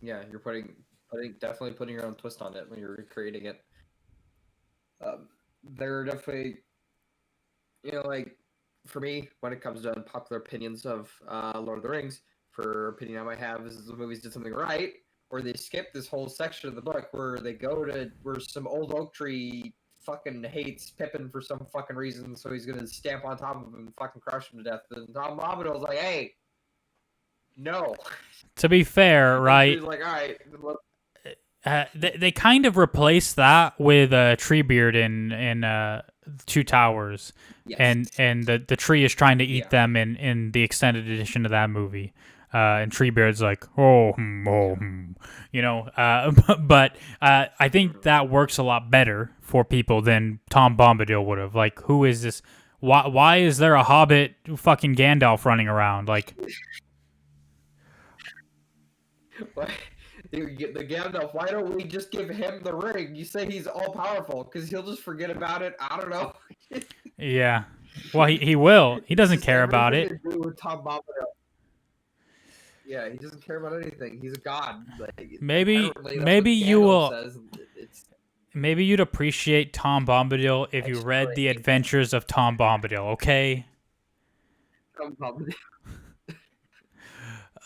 yeah, you're definitely putting your own twist on it when you're recreating it. There are definitely, like for me, when it comes to unpopular opinions of Lord of the Rings, for opinion I might have is the movies did something right, or they skip this whole section of the book where they go to where some old oak tree fucking hates Pippin for some fucking reason, so he's gonna stamp on top of him and fucking crush him to death. And Tom Bombadil's like, hey, no. To be fair, right? He's like, all right. They kind of replaced that with Treebeard in Two Towers, yes. and the tree is trying to eat them in the extended edition of that movie. And Treebeard's like, but I think that works a lot better for people than Tom Bombadil would have. Like, who is this? Why is there a Hobbit fucking Gandalf running around? Like, the Gandalf, why don't we just give him the ring? You say he's all powerful because he'll just forget about it. I don't know. Yeah, well, he will. He doesn't care about it. To do with Tom Bombadil. Yeah, he doesn't care about anything. He's a god. Like, maybe you will. Maybe you'd appreciate Tom Bombadil if you read The Adventures of Tom Bombadil. Okay. Tom Bombadil.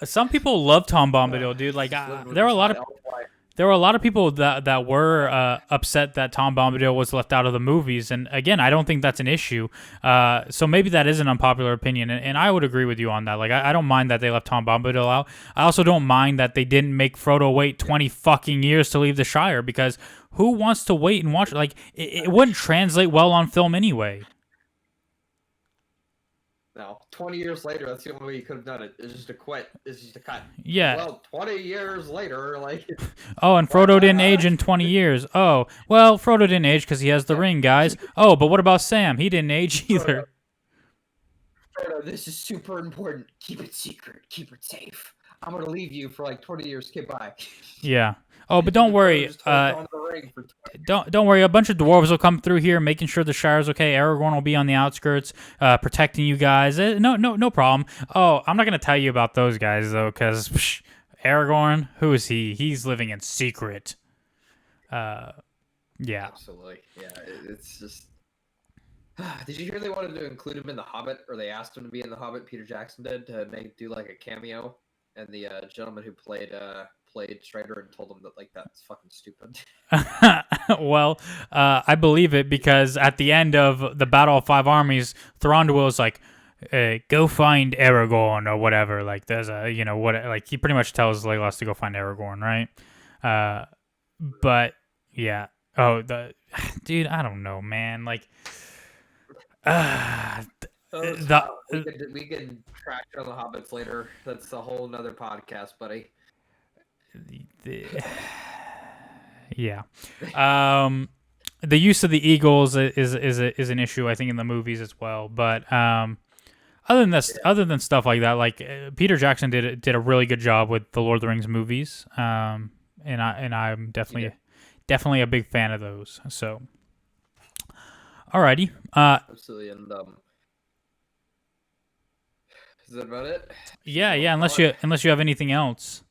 Some people love Tom Bombadil, dude. Like there are a lot of there were a lot of people that were upset that Tom Bombadil was left out of the movies, and again, I don't think that's an issue. So maybe that is an unpopular opinion, and I would agree with you on that. Like, I don't mind that they left Tom Bombadil out. I also don't mind that they didn't make Frodo wait 20 fucking years to leave the Shire, because who wants to wait and watch? Like, it wouldn't translate well on film anyway. No, 20 years later, that's the only way you could have done it. It's just a quit. It's just a cut. Yeah. Well, 20 years later, like. Oh, and Frodo didn't age in 20 years. Oh, well, Frodo didn't age because he has the ring, guys. Oh, but what about Sam? He didn't age either. Frodo, this is super important. Keep it secret. Keep it safe. I'm gonna leave you for like 20 years. Goodbye. Yeah. Oh, but don't worry. Don't worry. A bunch of dwarves will come through here, making sure the Shire's okay. Aragorn will be on the outskirts, protecting you guys. No problem. Oh, I'm not gonna tell you about those guys though, because Aragorn, who is he? He's living in secret. Yeah. Absolutely. Yeah. It's just. Did you hear they wanted to include him in The Hobbit, or they asked him to be in The Hobbit? Peter Jackson did to do like a cameo, and the gentleman who played Strider and told him that like that's fucking stupid. Well, I believe it, because at the end of the Battle of Five Armies, Thranduil is like, go find Aragorn or whatever. Like, there's a, like, he pretty much tells Legolas to go find Aragorn, right? But yeah. Oh, dude, I don't know, man. Like, we can trash on the Hobbits later. That's a whole nother podcast, buddy. Yeah. The use of the eagles is an issue, I think, in the movies as well. But other than stuff like that, like Peter Jackson did a really good job with the Lord of the Rings movies. And I'm definitely a big fan of those. So, alrighty. Absolutely, and is that about it? Yeah. Unless you have anything else.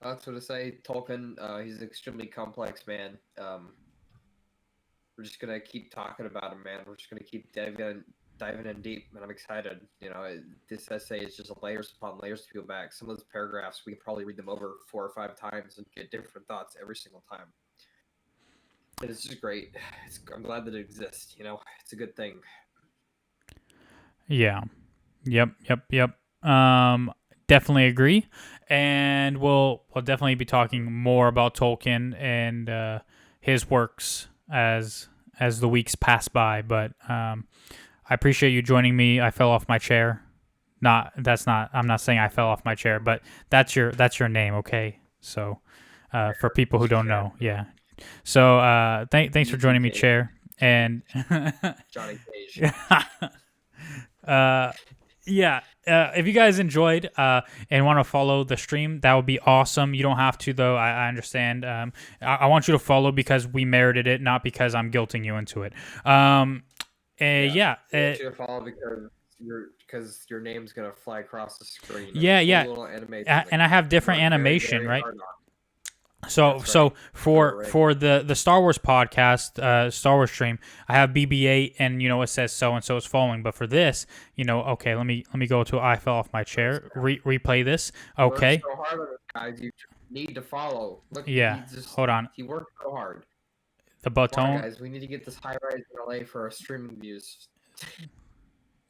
That's what I say. Tolkien, he's an extremely complex man. We're just gonna keep talking about him, man. We're just gonna keep diving in deep, and I'm excited. This essay is just layers upon layers to peel back. Some of those paragraphs, we can probably read them over 4 or 5 times and get different thoughts every single time. And it's just great. I'm glad that it exists. It's a good thing. Yeah. Yep. Definitely agree, and we'll definitely be talking more about Tolkien and his works as the weeks pass by. But I appreciate you joining me. I fell off my chair. I'm not saying I fell off my chair, but that's your name, okay? So for people who don't know, yeah. So thanks for joining me, Chair, and Johnny Cage. Yeah, if you guys enjoyed and want to follow the stream, that would be awesome. You don't have to, though. I understand. I want you to follow because we merited it, not because I'm guilting you into it. I want you to follow because your name's gonna fly across the screen. Yeah. And I have different animation, right? So for the Star Wars podcast, Star Wars stream, I have BB-8 and it says so and so is following. But for this, okay, let me go to I fell off my chair, replay this. Okay. So hard on it, guys. You need to follow. Look, yeah. Hold on. He worked so hard. The baton. Guys, we need to get this high rise in LA for our streaming views.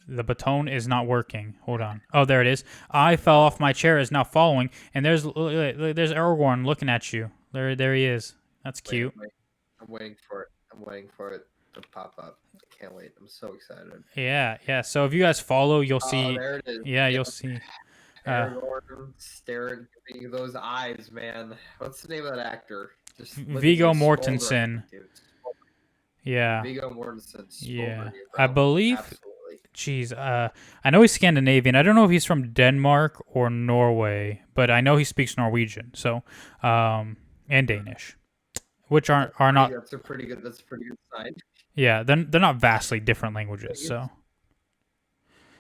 The baton is not working. Hold on. Oh, there it is. I fell off my chair is now following, and there's Aragorn looking at you. There he is. That's cute. I'm waiting for it to pop up. I can't wait. I'm so excited. Yeah. So if you guys follow, you'll see. There it is. Yeah, you'll see. Aragorn staring at me, those eyes, man. What's the name of that actor? Viggo Mortensen. Yeah. Viggo Mortensen. Yeah. I believe. Absolutely. Jeez, I know he's Scandinavian. I don't know if he's from Denmark or Norway, but I know he speaks Norwegian. So, and Danish, which are not. That's a pretty good sign. Yeah, they're not vastly different languages. So. I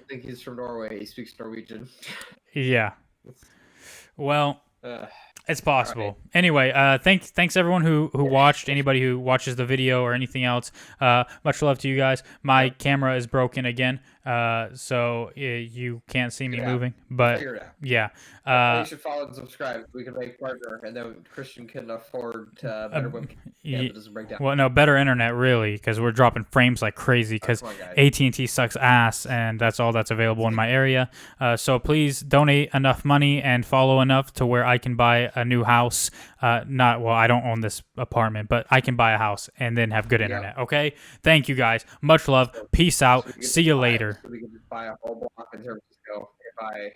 think he's from Norway. He speaks Norwegian. Yeah. Well, It's possible. Anyway, thanks everyone who watched. Anybody who watches the video or anything else. Much love to you guys. My camera is broken again, so you can't see me moving. But yeah, you should follow and subscribe. We can make partner, and then Christian can afford better webcam that doesn't break down. Well, no, better internet really, because we're dropping frames like crazy. Because AT&T sucks ass, and that's all that's available in my area. So please donate enough money and follow enough to where I can buy a new house. I don't own this apartment, but I can buy a house and then have good internet. Okay, thank you guys. Much love. Peace out. See you later. So we can just buy a whole block in San Francisco if I